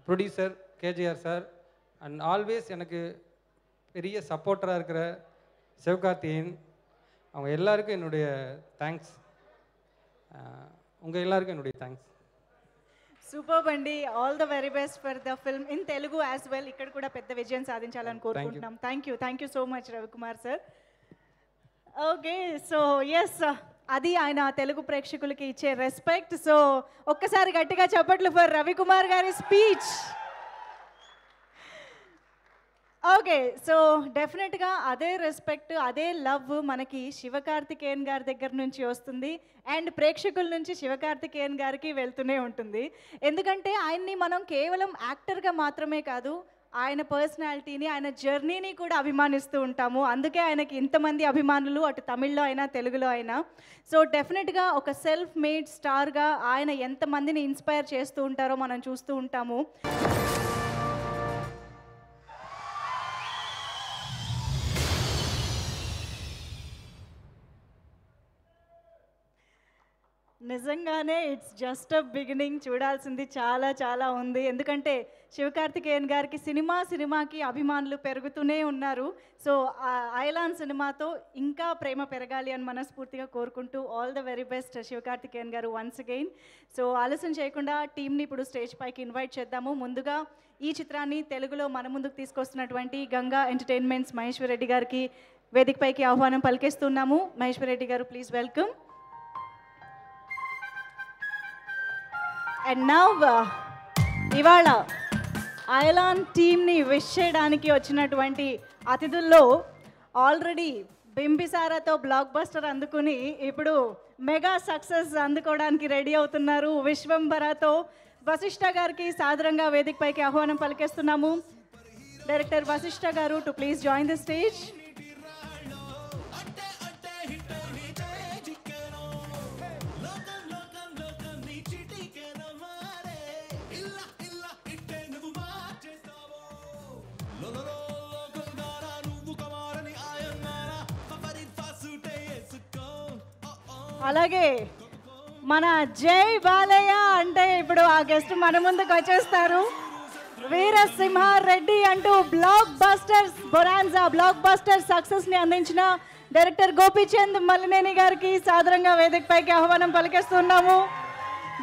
E: producer KGR sir and always எனக்கு பெரிய சப்போர்ட்டராக இருக்கிற சிவகார்த்திகேயன், அவங்க எல்லாருக்கும் என்னுடைய தேங்க்ஸ். உங்கள் எல்லாருக்கும் என்னுடைய தேங்க்ஸ்.
A: సూపర్ అండి, all the very best for the film in Telugu as well. ఇక్కడ కూడా పెద్ద విజయం సాధించాలని కోరుకుంటున్నాం. Thank you so much Ravikumar sir. Okay, so yes, అది ఆయన తెలుగు ప్రేక్షకులకి ఇచ్చే రెస్పెక్ట్. సో ఒక్కసారి గట్టిగా చప్పట్లు ఫర్ రవికుమార్ గారి స్పీచ్. ఓకే, సో డెఫినెట్గా అదే రెస్పెక్ట్, అదే లవ్ మనకి శివకార్తికేయన్ గారి దగ్గర నుంచి వస్తుంది అండ్ ప్రేక్షకుల నుంచి శివకార్తికేయన్ గారికి వెళ్తూనే ఉంటుంది. ఎందుకంటే ఆయన్ని మనం కేవలం యాక్టర్గా మాత్రమే కాదు, ఆయన పర్సనాలిటీని, ఆయన జర్నీని కూడా అభిమానిస్తూ ఉంటాము. అందుకే ఆయనకి ఇంతమంది అభిమానులు, అటు తమిళ్లో అయినా తెలుగులో అయినా. సో డెఫినెట్గా ఒక సెల్ఫ్ మేడ్ స్టార్గా ఆయన ఎంతమందిని ఇన్స్పైర్ చేస్తూ ఉంటారో మనం చూస్తూ ఉంటాము. నిజంగానే ఇట్స్ జస్ట్ అ బిగినింగ్. చూడాల్సింది చాలా చాలా ఉంది. ఎందుకంటే శివకార్తికేయన్ గారికి సినిమాకి అభిమానులు పెరుగుతూనే ఉన్నారు. సో అయలాన్ సినిమాతో ఇంకా ప్రేమ పెరగాలి అని మనస్ఫూర్తిగా కోరుకుంటూ all the very best Sivakarthikeyan గారు వన్స్ అగైన్. సో ఆలస్యం చేయకుండా టీంని ఇప్పుడు స్టేజ్ పైకి ఇన్వైట్ చేద్దాము. ముందుగా ఈ చిత్రాన్ని తెలుగులో మన ముందుకు తీసుకొస్తున్నటువంటి గంగా ఎంటర్టైన్మెంట్స్ మహేశ్వర్ రెడ్డి గారికి వేదికపైకి ఆహ్వానం పలికేస్తున్నాము. మహేశ్వర్ రెడ్డి గారు, ప్లీజ్ వెల్కమ్. అండ్ నవ్ ఇవాళ అయలాన్ టీమ్ని విష్ చేయడానికి వచ్చినటువంటి అతిథుల్లో ఆల్రెడీ బింబిసారాతో బ్లాక్ బస్టర్ అందుకుని ఇప్పుడు మెగా సక్సెస్ అందుకోవడానికి రెడీ అవుతున్నారు విశ్వంబరతో వశిష్ఠ గారికి సాదరంగా వేదికపైకి ఆహ్వానం పలికేస్తున్నాము. డైరెక్టర్ వశిష్ఠ గారు to please join the stage. అలాగే మన జై బాలయ్య అంటే ఇప్పుడు ఆ గెస్ట్ మన ముందుకు వచ్చేస్తారు. వీరసింహారెడ్డి అంటూ బ్లాక్ బస్టర్స్ బొరాన్జా బ్లాక్ బస్టర్ సక్సెస్ని అందించిన డైరెక్టర్ గోపీచంద్ మలినేని గారికి సాదరంగా వేదికపైకి ఆహ్వానం పలికేస్తున్నాము.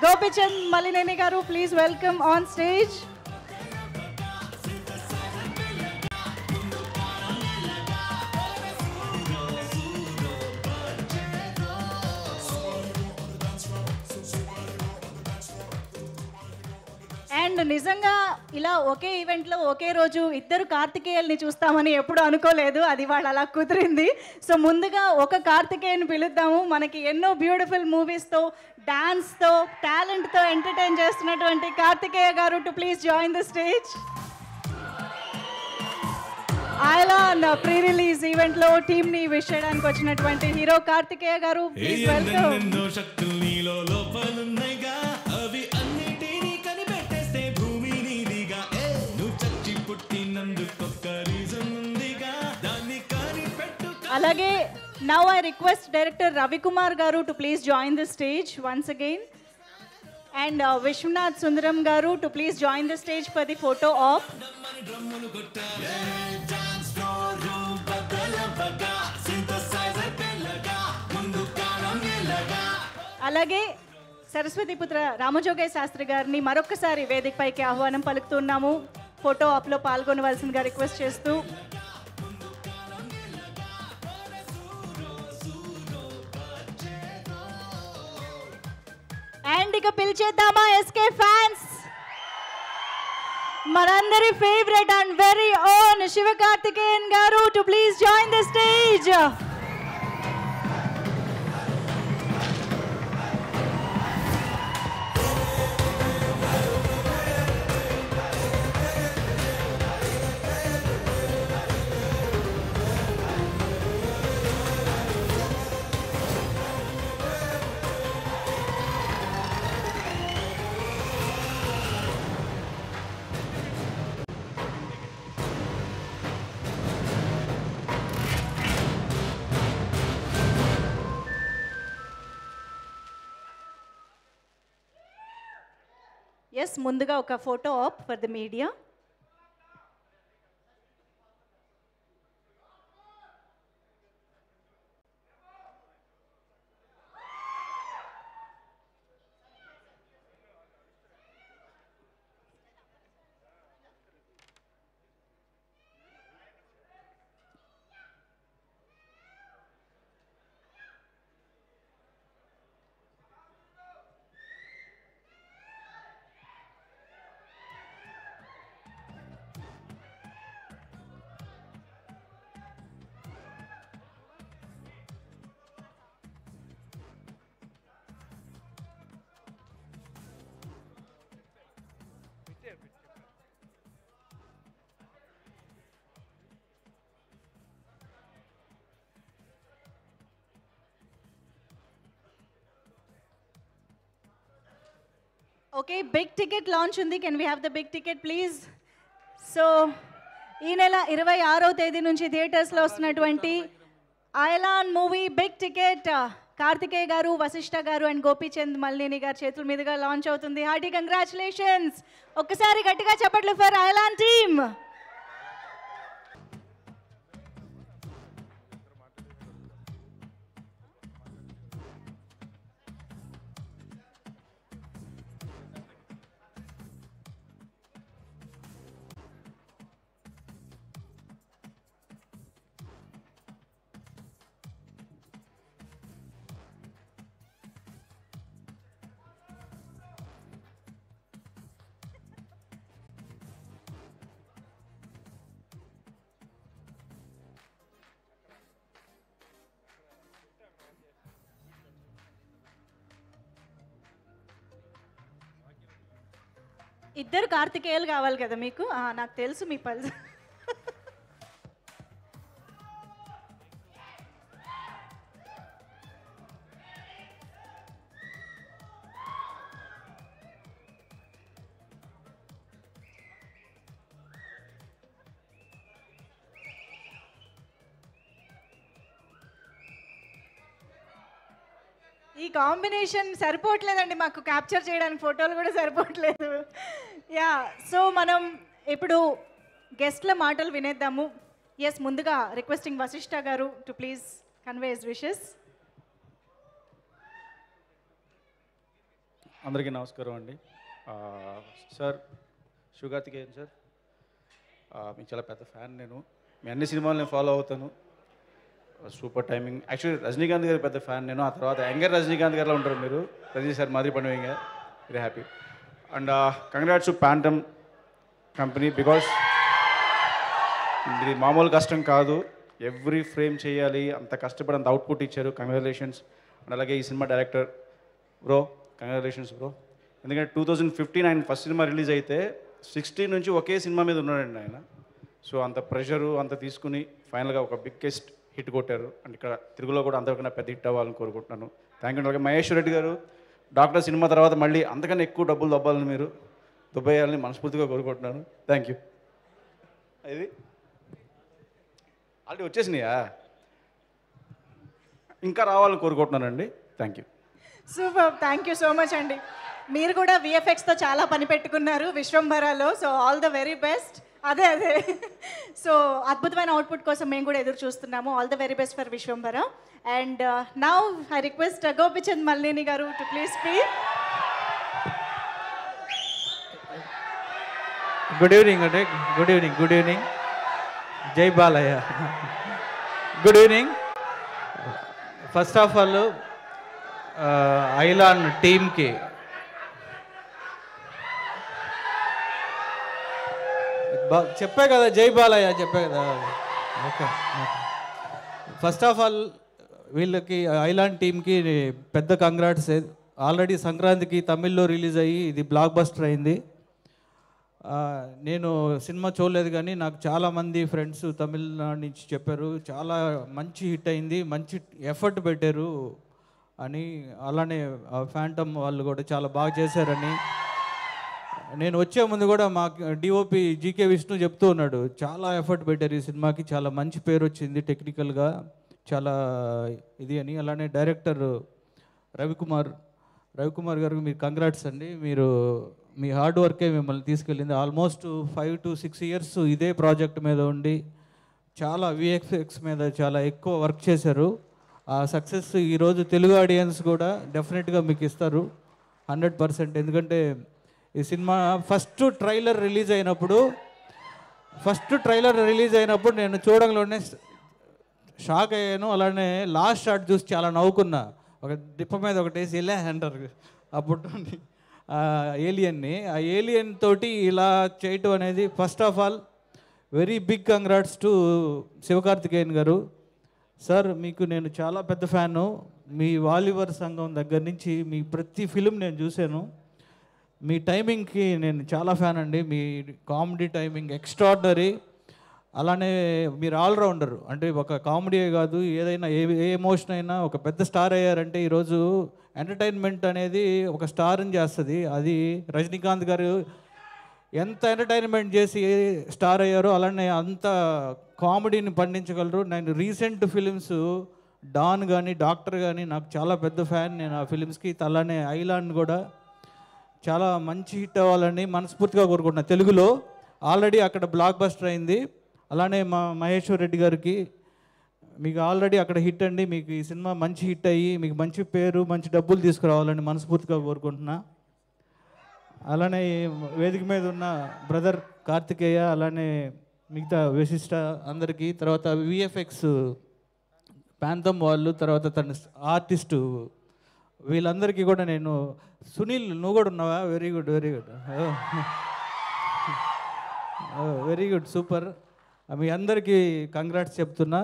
A: గోపీచంద్ మలినేని గారు, please welcome on stage. And నిజంగా ఇలా ఒకే ఈవెంట్లో ఒకే రోజు ఇద్దరు కార్తికేయుల్ని చూస్తామని ఎప్పుడు అనుకోలేదు. అది వాళ్ళు అలా కుదిరింది. సో ముందుగా ఒక కార్తికేయని పిలుద్దాము. మనకి ఎన్నో బ్యూటిఫుల్ మూవీస్తో, డాన్స్తో, టాలెంట్తో ఎంటర్టైన్ చేస్తున్నటువంటి Karthikeya garu to please join the stage. Ayalaan pre release ఈవెంట్లో టీమ్ని విష్ చేయడానికి వచ్చినటువంటి hero Karthikeya garu, please welcome. అలాగే now I request director Ravikumar garu to please join the stage once again. And Vishwanath Sundaram garu to please join the stage for the photo op. అలాగే సరస్వతిపుత్ర రామజోగయ్య శాస్త్రి గారిని మరొకసారి వేదికపైకి ఆహ్వానం పలుకుతున్నాము. ఫోటో ఆప్లో పాల్గొనవలసిందిగా రిక్వెస్ట్ చేస్తూ అండ్ ఇక పిలిచేద్దామా ఎస్కే ఫ్యాన్స్, మనందరి favourite and very own Sivakarthikeyan garu to please join the stage. Yes, ముందుగా ఒక photo op for the media. Okay, big ticket launch ఉంది. Can we have the big ticket please? So ఈ నెల 26వ తేదీ నుంచి థియేటర్స్లో వస్తున్నటువంటి Ayalaan movie big ticket Karthikeya garu, Vasishta గారు అండ్ గోపీచంద్ మల్లిని గారి చేతుల మీదుగా లాంచ్ అవుతుంది. Hearty congratulations. ఒక్కసారి గట్టిగా చప్పట్లు ఫర్ అయలాన్ టీమ్. ఇద్దరు కార్తికేయులు కావాలి కదా మీకు? నాకు తెలుసు మీ పల్స్. ఈ కాంబినేషన్ సరిపోవట్లేదండి, మాకు క్యాప్చర్ చేయడానికి ఫోటోలు కూడా సరిపోవట్లేదు. యా, సో మనం ఇప్పుడు గెస్ట్ల మాటలు వినేద్దాము. ఎస్, ముందుగా రిక్వెస్టింగ్ వశిష్ఠ గారు to please convey his wishes.
F: అందరికీ నమస్కారం అండి. సార్, శివకార్తికేయన్ సార్, మీకు చాలా పెద్ద ఫ్యాన్. నేను మీ అన్ని సినిమాలు నేను ఫాలో అవుతాను. Super timing. యాక్చువల్లీ రజనీకాంత్ గారి పెద్ద ఫ్యాన్ నేను. ఆ తర్వాత యంగర్ రజనీకాంత్ గారిలో ఉంటారు మీరు. రజనీ సార్ మాదిరి పండుగ very happy. And congrats to phantom company, because ఇది మామూలు కష్టం కాదు. ఎవ్రీ ఫ్రేమ్ చేయాలి, అంత కష్టపడి అంత అవుట్పుట్ ఇచ్చారు. కంగ్రాచులేషన్స్. అండ్ అలాగే ఈ cinema director bro, congratulations bro. ఎందుకంటే 2015 ఆయన ఫస్ట్ సినిమా రిలీజ్ అయితే 16 నుంచి ఒకే సినిమా మీద ఉన్నాడండి ఆయన. సో అంత ప్రెషరు అంత తీసుకుని ఫైనల్గా ఒక బిగ్గెస్ట్ హిట్ కొట్టారు. అండ్ ఇక్కడ తెలుగులో కూడా అంతకన్నా పెద్ద హిట్ అవ్వాలని కోరుకుంటున్నాను. Thank you. అలాగే మహేశ్వర్ రెడ్డి గారు, డాక్టర్ సినిమా తర్వాత మళ్ళీ అంతకన్నా ఎక్కువ డబ్బులు దొబ్బాలని మీరు దుబ్బేయాలని మనస్ఫూర్తిగా కోరుకుంటున్నాను. Thank you. ఇది ఆల్రెడీ వచ్చేసినాయా? ఇంకా రావాలని కోరుకుంటున్నానండి. Thank you.
A: Super, thank you so much అండి. మీరు కూడా విఎఫ్ఎక్స్తో చాలా పని పెట్టుకున్నారు విశ్వంభరాలో. So all the very best. అదే సో అద్భుతమైన అవుట్పుట్ కోసం మేము కూడా ఎదురు చూస్తున్నాము. All the very best for Vishwambhara. And now I request Gopichand Malineni garu to please speak.
C: Good evening అండి. Good evening. జై Balayya. Good evening. First of all Ayalaan టీమ్కి చెప్పే కదా, జై బాలయ్య చెప్పే కదా. ఓకే. ఫస్ట్ ఆఫ్ ఆల్ వీళ్ళకి ఐలాండ్ టీమ్కి పెద్ద కంగ్రాట్స్. ఆల్రెడీ సంక్రాంతికి తమిళ్లో రిలీజ్ అయ్యి ఇది బ్లాక్ బస్టర్ అయింది. నేను సినిమా చూడలేదు కానీ నాకు చాలామంది ఫ్రెండ్స్ తమిళనాడు నుంచి చెప్పారు చాలా మంచి హిట్ అయింది, మంచి ఎఫర్ట్ పెట్టారు అని. అలానే ఫ్యాంటమ్ వాళ్ళు కూడా చాలా బాగా చేశారని. నేను వచ్చే ముందు కూడా మా డిఓపి జీకే విష్ణు చెప్తూ ఉన్నాడు చాలా ఎఫర్ట్ పెట్టారు ఈ సినిమాకి, చాలా మంచి పేరు వచ్చింది టెక్నికల్గా చాలా ఇది అని. అలానే డైరెక్టర్ రవికుమార్ గారికి మీరు కంగ్రాట్స్ అండి. మీరు మీ హార్డ్ వర్కే మిమ్మల్ని తీసుకెళ్ళింది. ఆల్మోస్ట్ 5 to 6 years ఇదే ప్రాజెక్ట్ మీద ఉండి చాలా విఎఫ్ఎక్స్ మీద చాలా ఎక్కువ వర్క్ చేశారు. ఆ సక్సెస్ ఈరోజు తెలుగు ఆడియన్స్ కూడా డెఫినెట్గా మీకు ఇస్తారు 100%. ఎందుకంటే ఈ సినిమా ఫస్ట్ ట్రైలర్ రిలీజ్ అయినప్పుడు నేను చూడంలోనే షాక్ అయ్యాను. అలానే లాస్ట్ షాట్ చూసి చాలా నవ్వుకున్నా. ఒక డిప్ప మీద ఒకటేసి వెళ్ళా అంటారు అప్పుడు ఏలియన్ని. ఆ ఏలియన్ తోటి ఇలా చేయటం అనేది first of all very big congrats to Sivakarthikeyan గారు. సార్ మీకు నేను చాలా పెద్ద ఫ్యాను. మీ వాలివర్ సంఘం దగ్గర నుంచి మీ ప్రతి ఫిలిం నేను చూశాను. మీ టైమింగ్కి నేను చాలా ఫ్యాన్ అండి. మీ కామెడీ టైమింగ్ ఎక్స్ట్రాడినరీ. అలానే మీరు ఆల్రౌండర్, అంటే ఒక కామెడీ కాదు ఏదైనా ఏ ఎమోషన్ అయినా ఒక పెద్ద స్టార్ అయ్యారంటే ఈరోజు ఎంటర్టైన్మెంట్ అనేది ఒక స్టార్ని చేస్తుంది. అది రజనీకాంత్ గారు ఎంత ఎంటర్టైన్మెంట్ చేసి స్టార్ అయ్యారో అలానే అంత కామెడీని పండించగలరు. నేను రీసెంట్ ఫిలిమ్స్ డాన్ కానీ డాక్టర్ కానీ నాకు చాలా పెద్ద ఫ్యాన్ నేను ఆ ఫిలిమ్స్కి. అలానే ఐలాండ్ కూడా చాలా మంచి హిట్ అవ్వాలని మనస్ఫూర్తిగా కోరుకుంటున్నాను. తెలుగులో ఆల్రెడీ అక్కడ బ్లాక్ బస్టర్ అయింది. అలానే మా మహేశ్వర్ రెడ్డి గారికి మీకు ఆల్రెడీ అక్కడ హిట్ అండి. మీకు ఈ సినిమా మంచి హిట్ అయ్యి మీకు మంచి పేరు మంచి డబ్బులు తీసుకురావాలని మనస్ఫూర్తిగా కోరుకుంటున్నా. అలానే వేదిక మీద ఉన్న బ్రదర్ కార్తికేయ, అలానే మిగతా విశిష్ట అందరికీ, తర్వాత విఎఫ్ఎక్స్ ప్యాంతం వాళ్ళు, తర్వాత తన ఆర్టిస్టు వీళ్ళందరికీ కూడా నేను సునీల్ నువ్వు కూడా ఉన్నావా? Very good very good super. మీ అందరికీ కంగ్రాట్స్ చెప్తున్నా.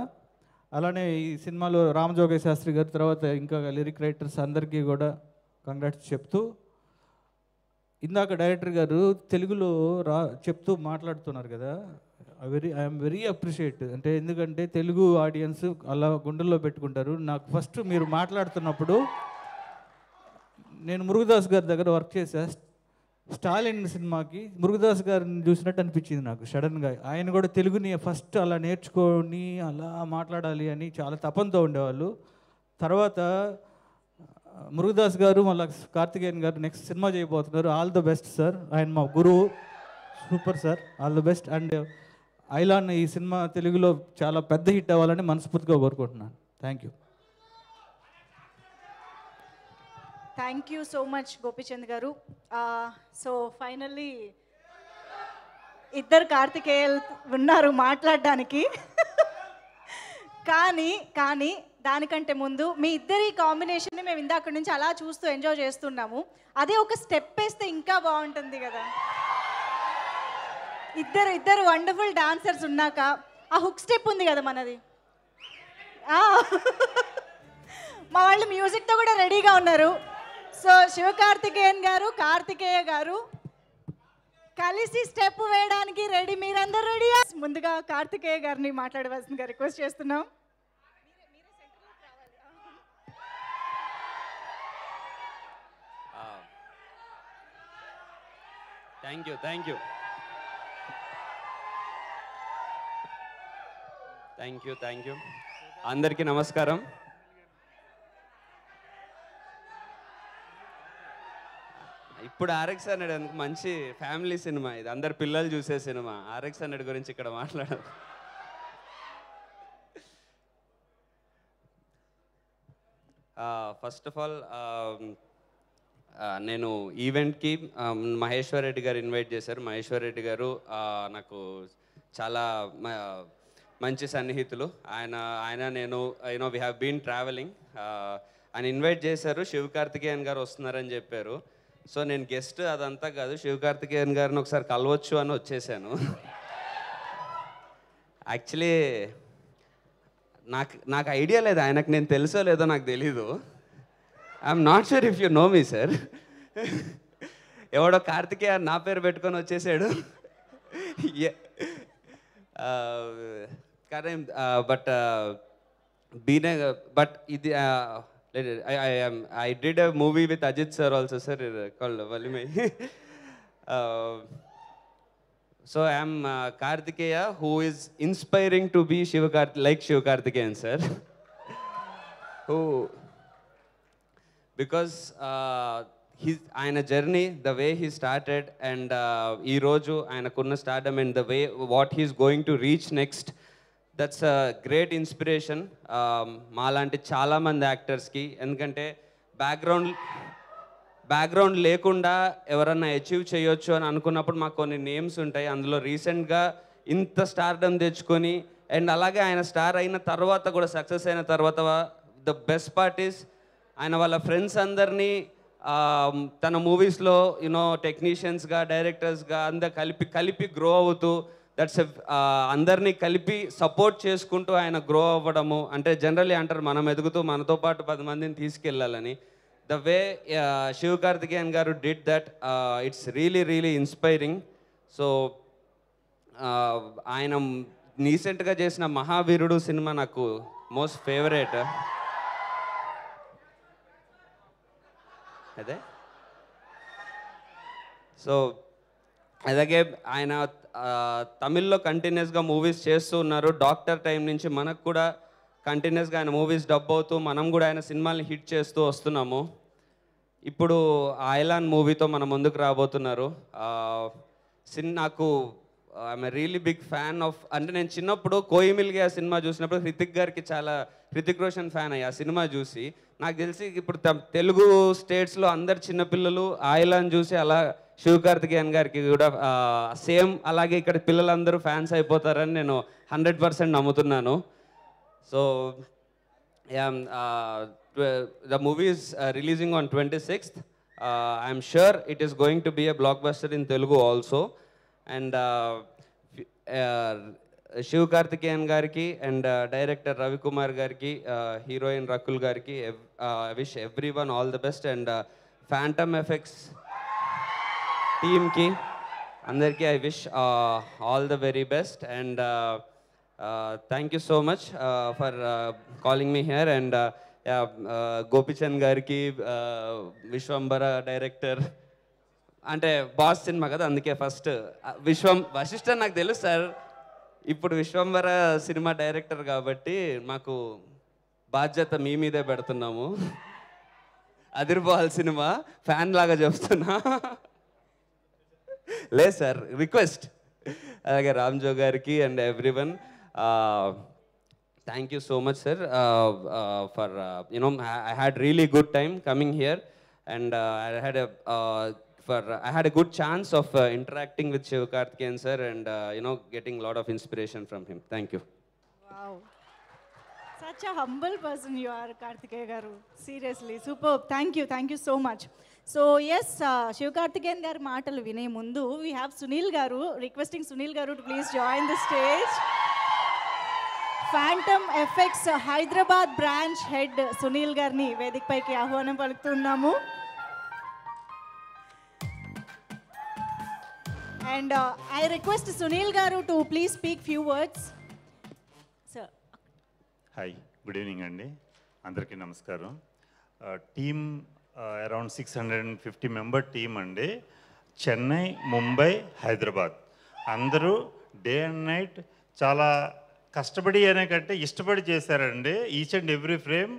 C: అలానే ఈ సినిమాలో రామజోగయ్య శాస్త్రి గారు తర్వాత ఇంకా లిరిక్ రైటర్స్ అందరికీ కూడా కంగ్రాట్స్ చెప్తూ, ఇందాక డైరెక్టర్ గారు తెలుగులో చెప్తూ మాట్లాడుతున్నారు కదా, ఐఎమ్ వెరీ అప్రిషియేట్. అంటే ఎందుకంటే తెలుగు ఆడియన్స్ అలా గుండెల్లో పెట్టుకుంటారు. నాకు ఫస్ట్ మీరు మాట్లాడుతున్నప్పుడు నేను మురుగదాస్ గారి దగ్గర వర్క్ చేశా. స్టాలిన్ సినిమాకి మురుగదాస్ గారిని చూసినట్టు అనిపించింది నాకు సడన్గా. ఆయన కూడా తెలుగుని ఫస్ట్ అలా నేర్చుకొని అలా మాట్లాడాలి అని చాలా తపంతో ఉండేవాళ్ళు. తర్వాత మురుగదాస్ గారు మళ్ళీ కార్తికేయన్ గారు నెక్స్ట్ సినిమా చేయబోతున్నారు. All the best sir. ఆయన మా గురువు. Super sir, all the best. And Ayalaan ఈ సినిమా తెలుగులో చాలా పెద్ద హిట్ అవ్వాలని మనస్ఫూర్తిగా కోరుకుంటున్నాను. Thank you.
A: Thank you so much Gopichand garu. So finally ఇద్దరు కార్తికేయలు ఉన్నారు మాట్లాడడానికి. కానీ దానికంటే ముందు మీ ఇద్దరి కాంబినేషన్ని మేము ఇందాక నుంచి అలా చూస్తూ ఎంజాయ్ చేస్తున్నాము. అదే ఒక స్టెప్ వేస్తే ఇంకా బాగుంటుంది కదా. ఇద్దరు వండర్ఫుల్ డాన్సర్స్ ఉన్నాక ఆ హుక్ స్టెప్ ఉంది కదా మనది. మా వాళ్ళు మ్యూజిక్తో కూడా రెడీగా ఉన్నారు. సో శివకార్తికేయన్ గారు, కార్తికేయ గారు కలిసి స్టెప్ వేయడానికి రెడీ. మీరందరూ రెడీ? ముందుగా కార్తికేయ గారిని మాట్లాడవలసిందిగా రిక్వెస్ట్ చేస్తున్నాం.
G: Thank you. అందరికీ నమస్కారం. ఇప్పుడు ఆర్ఎక్స్ 100 మంచి ఫ్యామిలీ సినిమా, ఇది అందరు పిల్లలు చూసే సినిమా. ఆర్ఎక్స్ 100 గురించి ఇక్కడ మాట్లాడాలి. ఫస్ట్ ఆఫ్ ఆల్ నేను ఈవెంట్కి మహేశ్వర్ రెడ్డి గారు ఇన్వైట్ చేశారు. మహేశ్వర్ రెడ్డి గారు నాకు చాలా మంచి సన్నిహితులు. ఆయన నేను వీ హ్యావ్ బీన్ ట్రావెలింగ్. ఆయన ఇన్వైట్ చేశారు, శివకార్తికేయన్ గారు వస్తున్నారని చెప్పారు. సో నేను గెస్ట్ అదంతా కాదు, శివకార్తికేయన్ గారిని ఒకసారి కలవచ్చు అని వచ్చేసాను. యాక్చువల్లీ నాకు ఐడియా లేదు ఆయనకు నేను తెలుసో లేదో నాకు తెలీదు. I'm not sure if you know me sir. ఎవడో కార్తికేయ నా పేరు పెట్టుకొని వచ్చేసాడు. కానీ బట్ ఇది I did a movie with Ajit sir also, sir, called Valimai. So I am Kartikeya, who is inspiring to be like Shivakarthikeyan sir. Because ఆయన journey, the way he started, and ఈ రోజు ఆయనకున్న stardom and the way what he is going to reach next, that's a great inspiration మాలాంటి చాలామంది యాక్టర్స్కి. ఎందుకంటే background లేకుండా ఎవరన్నా achieve చేయొచ్చు అని అనుకున్నప్పుడు మాకు కొన్ని నేమ్స్ ఉంటాయి. అందులో రీసెంట్గా ఇంత స్టార్డమ్ తెచ్చుకొని, అండ్ అలాగే ఆయన స్టార్ అయిన తర్వాత కూడా, సక్సెస్ అయిన తర్వాత, ద బెస్ట్ పార్ట్ ఈస్ ఆయన వాళ్ళ ఫ్రెండ్స్ అందరినీ తన మూవీస్లో టెక్నీషియన్స్గా, డైరెక్టర్స్గా అందరు కలిపి గ్రో అవుతూ, దట్స్ అందరినీ కలిపి సపోర్ట్ చేసుకుంటూ ఆయన గ్రో అవ్వడము. అంటే జనరల్లీ అంటారు మనం ఎదుగుతూ మనతో పాటు 10 మందిని తీసుకెళ్ళాలని. ద వే శివకార్తికేయన్ గారు did that, it's really inspiring. So ఆయన రీసెంట్గా చేసిన మహావీరుడు సినిమా నాకు మోస్ట్ ఫేవరెట్. అదే సో అలాగే ఆయన తమిళ్లో కంటిన్యూస్గా మూవీస్ చేస్తూ ఉన్నారు. డాక్టర్ టైం నుంచి మనకు కూడా కంటిన్యూస్గా ఆయన మూవీస్ డబ్ అవుతూ మనం కూడా ఆయన సినిమాల్ని హిట్ చేస్తూ వస్తున్నాము. ఇప్పుడు ఐలాన్ మూవీతో మన ముందుకు రాబోతున్నారు. నాకు I'm really big fan of, అంటే నేను చిన్నప్పుడు కోయిమిల్గా ఆ సినిమా చూసినప్పుడు హృతిక్ రోషన్ ఫ్యాన్ అయ్యి ఆ సినిమా చూసి. నాకు తెలిసి ఇప్పుడు తెలుగు స్టేట్స్లో అందరు చిన్నపిల్లలు ఐలాన్ చూసి అలా శివకార్తికేయన్ గారికి కూడా సేమ్ అలాగే ఇక్కడ పిల్లలందరూ ఫ్యాన్స్ అయిపోతారని నేను 100% నమ్ముతున్నాను. So the movie is releasing on 26th. I am sure it is going to be a blockbuster in Telugu also. And Sivakarthikeyan గారికి అండ్ డైరెక్టర్ రవికుమార్ గారికి, హీరోయిన్ రకుల్ గారికి, I wish everyone all the best. And Phantom FX టీమ్కి అందరికీ I wish all the very best. And thank you so much for calling me here. And Gopichand గారికి, Vishwambhara director, అంటే boss cinema కదా అందుకే first Vashishtha నాకు తెలుసు సార్. ఇప్పుడు విశ్వంబర సినిమా డైరెక్టర్ కాబట్టి మాకు బాధ్యత మీ మీదే పెడుతున్నాము. అదిరిపోవాలి సినిమా, ఫ్యాన్ లాగా చెప్తున్నా. లేదు సార్, రిక్వెస్ట్. అలాగే రామ్జో గారికి and everyone, thank you so much sir for I had really good time coming here. And I had a good chance of interacting with Shivakarthikeyan sir and getting a lot of inspiration from him. Thank you.
A: Wow, such a humble person you are, Karthikeya garu. Seriously, superb. Thank you so much. So yes, Shivakarthikeyan garu maatalu vine mundu we have Sunil garu, requesting Sunil garu to please join the stage. Phantom FX Hyderabad branch head Sunil గారిని వేదిక పైకి ఆహ్వానం పలుకుతున్నాము. And I request Sunil garu to please speak few words. Sir.
H: Hi, good evening అండి, అందరికీ నమస్కారం. Team around 650 member team అండి. చెన్నై, ముంబై, హైదరాబాద్ అందరూ day and night చాలా కష్టపడి అనే కంటే ఇష్టపడి చేశారండి. Each and every frame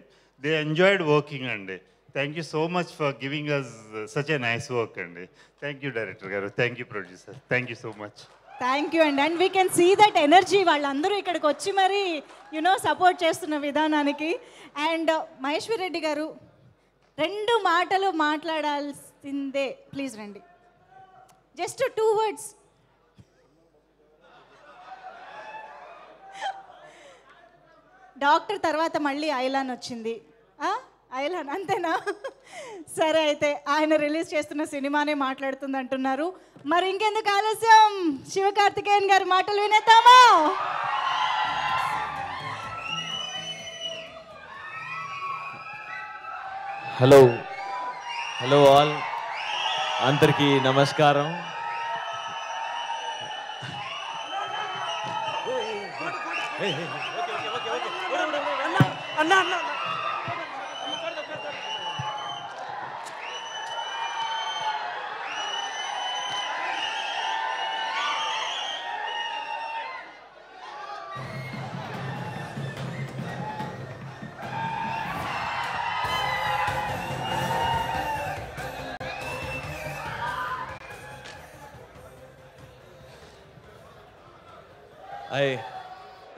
H: they enjoyed working అండి. Thank you so much for giving us such a nice work అండి. Thank you director garu, thank you producer, thank you so much.
A: Thank you and we can see that energy వాళ్ళందరూ ఇక్కడికి వచ్చి మరి support చేస్తున్న విధానానికి. And Maheshwar Reddy గారు, 2 మాటలు మాట్లాడాల్సిందే, please రండి. Just 2 words. డాక్టర్ తర్వాత మళ్ళీ ఐలాన్ వచ్చింది. ఐలాన్ అంతేనా? సరే, అయితే ఆయన రిలీజ్ చేస్తున్న సినిమానే మాట్లాడుతుంది అంటున్నారు. మరి ఇంకెందుకు ఆలస్యం, శివకార్తికేయన్ గారి మాటలు వినేద్దామా?
I: హలో హలో ఆల్, అందరికీ నమస్కారం.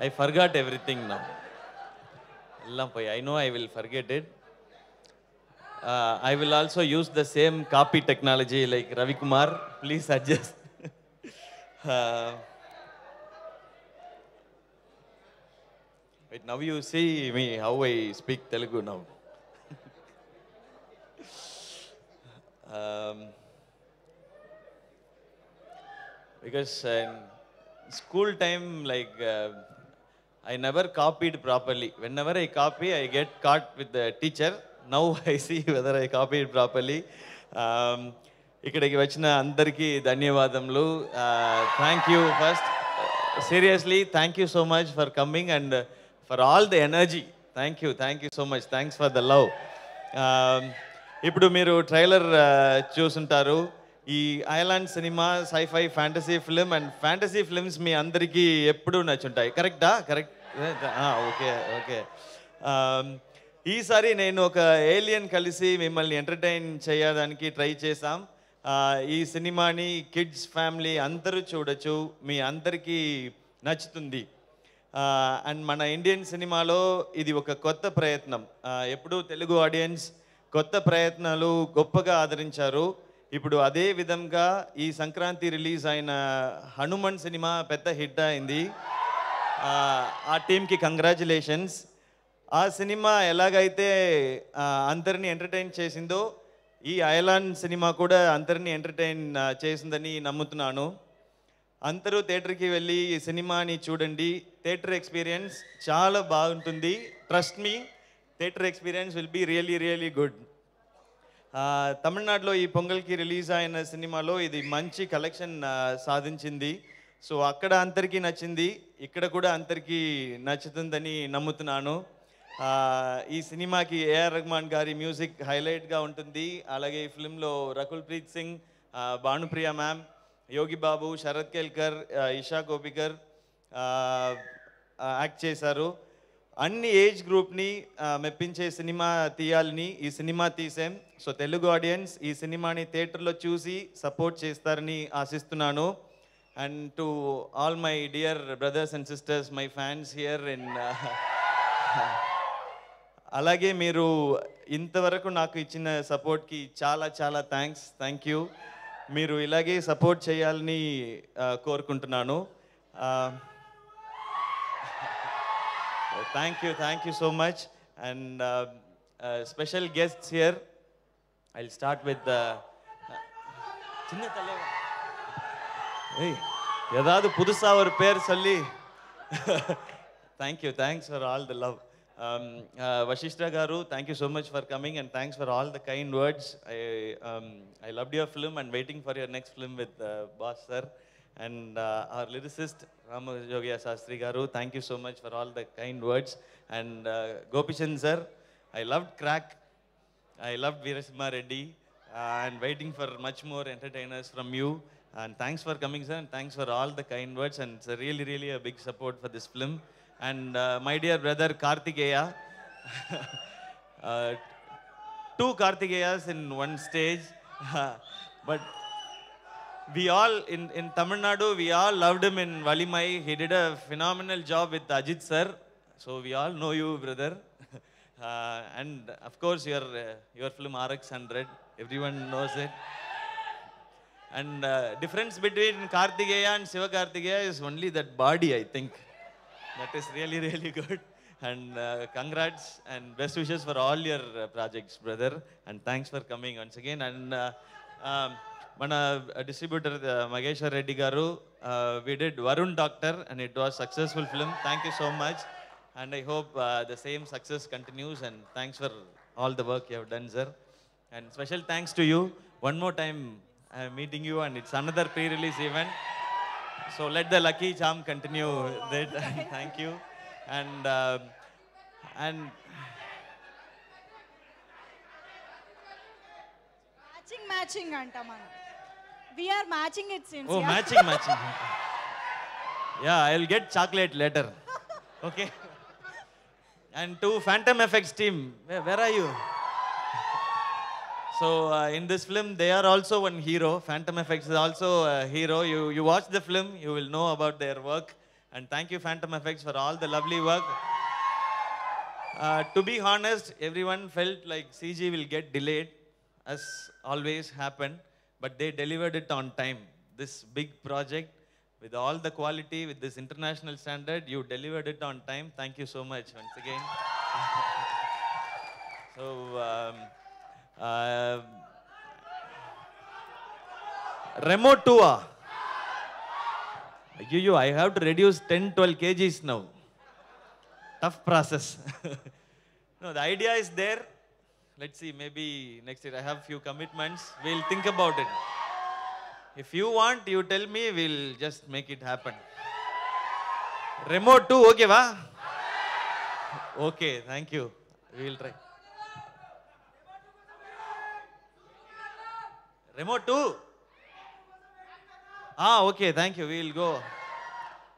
I: I forgot everything now. I know I will forget it. I will also use the same copy technology like Ravi Kumar. Please adjust. Wait, now you see me how I speak Telugu now. Because school time, I never copied properly. Whenever I copy, I get caught with the teacher. Now I see whether I copied properly. ఇక్కడికి వచ్చిన అందరికీ ధన్యవాదములు. Thank you first. Seriously, thank you so much for coming and for all the energy. Thank you so much. Thanks for the love. ఇప్పుడు మీరు trailer చూసుంటారు. ఈ Ayalaan cinema scifi fantasy film, and fantasy films మీ అందరికీ ఎప్పుడూ నచ్చుంటాయి. కరెక్టా? Correct. Okay. ఈసారి నేను ఒక ఏలియన్ కలిసి మిమ్మల్ని ఎంటర్టైన్ చేయడానికి ట్రై చేశాం. ఈ సినిమాని కిడ్స్, ఫ్యామిలీ అందరూ చూడొచ్చు, మీ అందరికీ నచ్చుతుంది. అండ్ మన ఇండియన్ సినిమాలో ఇది ఒక కొత్త ప్రయత్నం. ఎప్పుడూ తెలుగు ఆడియన్స్ కొత్త ప్రయత్నాలు గొప్పగా ఆదరించారు. ఇప్పుడు అదే విధంగా ఈ సంక్రాంతి రిలీజ్ అయిన హనుమాన్ సినిమా పెద్ద హిట్ అయింది. ఆ టీంకి కంగ్రాచులేషన్స్. ఆ సినిమా ఎలాగైతే అందరినీ ఎంటర్టైన్ చేసిందో, ఈ ఐలాండ్ సినిమా కూడా అందరినీ ఎంటర్టైన్ చేసిందని నమ్ముతున్నాను. అందరూ థియేటర్కి వెళ్ళి ఈ సినిమాని చూడండి. థియేటర్ ఎక్స్పీరియన్స్ చాలా బాగుంటుంది. Trust me, theatre experience will be really good. తమిళనాడులో ఈ పొంగల్కి రిలీజ్ అయిన సినిమాలో ఇది మంచి కలెక్షన్ సాధించింది. సో అక్కడ అందరికీ నచ్చింది, ఇక్కడ కూడా అందరికీ నచ్చుతుందని నమ్ముతున్నాను. ఈ సినిమాకి ఏఆర్ రెహమాన్ గారి మ్యూజిక్ హైలైట్గా ఉంటుంది. అలాగే ఈ ఫిల్మ్లో రకుల్ ప్రీత్ సింగ్, భానుప్రియ మ్యామ్, యోగి బాబు, శరత్ కేల్కర్, ఇషా కోపికర్ యాక్ట్ చేశారు. అన్ని ఏజ్ గ్రూప్ని మెప్పించే సినిమా తీయాలని ఈ సినిమా తీసాం. సో తెలుగు ఆడియన్స్ ఈ సినిమాని థియేటర్లో చూసి సపోర్ట్ చేస్తారని ఆశిస్తున్నాను. And to all my dear brothers and sisters, my fans here in, అలాగే మీరు ఇంతవరకు నాకు ఇచ్చిన సపోర్ట్కి చాలా థ్యాంక్ యూ. మీరు ఇలాగే సపోర్ట్ చేయాలని కోరుకుంటున్నాను. Thank you so much. And special guests here. I'll start with சின்ன தலைவா. ஏதாவது புதுசா ஒரு பேர் சொல்லி. Thanks for all the love. Vashishta Garu, thank you so much for coming and thanks for all the kind words. I loved your film and waiting for your next film with Boss sir. And our lyricist Ramajogia Sastri Garu, thank you so much for all the kind words. And Gopishan sir, I loved Crack, I loved Veerasimha Reddy, and waiting for much more entertainers from you. And thanks for coming sir, and thanks for all the kind words, and it's really a big support for this film. And my dear brother Karthikeya, 2 Karthikeyas in one stage, but we all in Tamil Nadu, we all loved him in Valimai. He did a phenomenal job with Ajit sir. So we all know you, brother. And of course, your film RX100, everyone knows it. And difference between Kartikeya and Siva Kartikeya is only that body, I think. That is really, really good. And congrats and best wishes for all your projects, brother. And thanks for coming once again. And mana distributor Mageshwar Reddy garu, we did Varun Doctor, and it was successful film. Thank you so much. And I hope the same success continues. And thanks for all the work you have done, sir. And special thanks to you. One more time, I am meeting you, and it's another pre-release event. So let the lucky charm continue. That. Thank you. And
A: matching anta man. We are matching it since.
I: Oh,
A: yeah.
I: matching. Yeah, I'll get chocolate later. Okay. And to Phantom FX team, where are you? So in this film, they are also one hero. Phantom FX is also a hero. You watch the film, you will know about their work. And thank you, Phantom FX, for all the lovely work. To be honest, everyone felt like CG will get delayed, as always happened, but they delivered it on time. This big project, with all the quality, with this international standard, you delivered it on time. Thank you so much once again. So, remote tour. I have to reduce 10-12 kgs now. Tough process. No, the idea is there. Let's see, maybe next year I have few commitments. We'll think about it. If you want, you tell me, we'll just make it happen. Remote too, okay, va? Okay, thank you. We will try. Remote too? Okay, thank you. We'll go.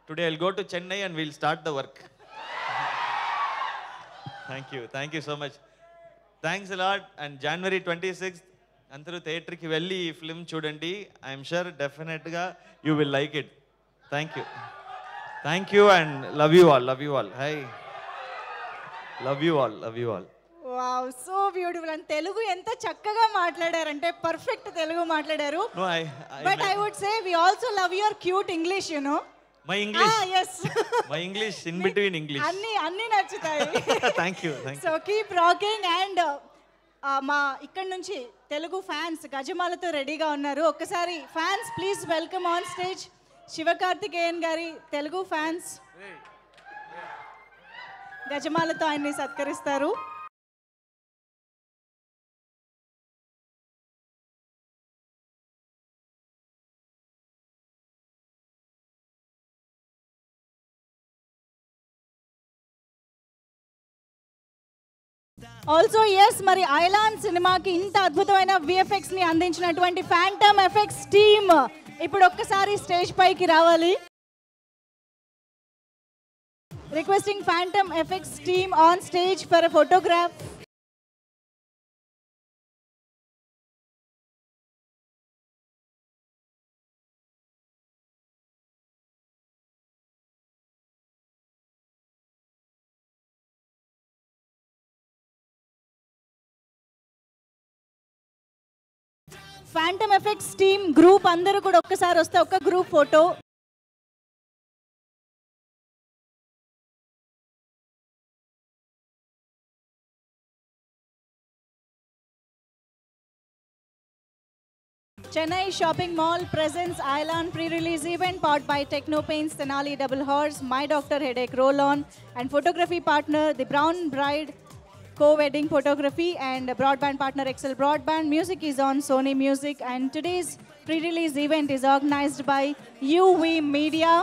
I: Today I'll go to Chennai and we'll start the work. Thank you so much. Thanks a lot. And January 26th, Antaru theatre ki velli ee film chudandi. I'm sure definitely you will like it. Thank you and love you all. Hi. Love you all.
A: Wow, so beautiful. And Telugu enta chakkaga matladaranటే perfect Telugu matladaru.
I: No,
A: But I would say we also love your cute English, you know.
I: My English?
A: Yes.
I: My English, in between English.
A: అన్ని నచ్చుతాయి.
I: Thank you.
A: So keep rocking and మా ఇక్కడ నుంచి Telugu fans గజమాలతో రెడీగా ఉన్నారు. ఒక్కసారి fans please welcome on stage Sivakarthikeyan గారి Telugu fans గజమాలతో ఆయన్ని సత్కరిస్తారు. ఆల్సో ఎస్ మరి ఐలాన్ సినిమాకి ఇంత అద్భుతమైన విఎఫ్ఎక్స్ ని అందించినటువంటి ఫ్యాంటమ్ ఎఫెక్ట్స్ టీమ్ ఇప్పుడు ఒక్కసారి స్టేజ్ పైకి రావాలి. Requesting phantom effects team on stage for a photograph. Phantom effects team group అందరూ కూడా ఒక్కసారి వస్తే ఒక group photo. Chennai Shopping Mall presents Island pre-release event powered by Techno Paints, Tenali Double Horse, My Doctor Headache Roll-On, and photography partner The Brown Bride Co-Wedding Photography, and broadband partner Excel Broadband. Music is on Sony Music, and today's pre-release event is organized by UV Media.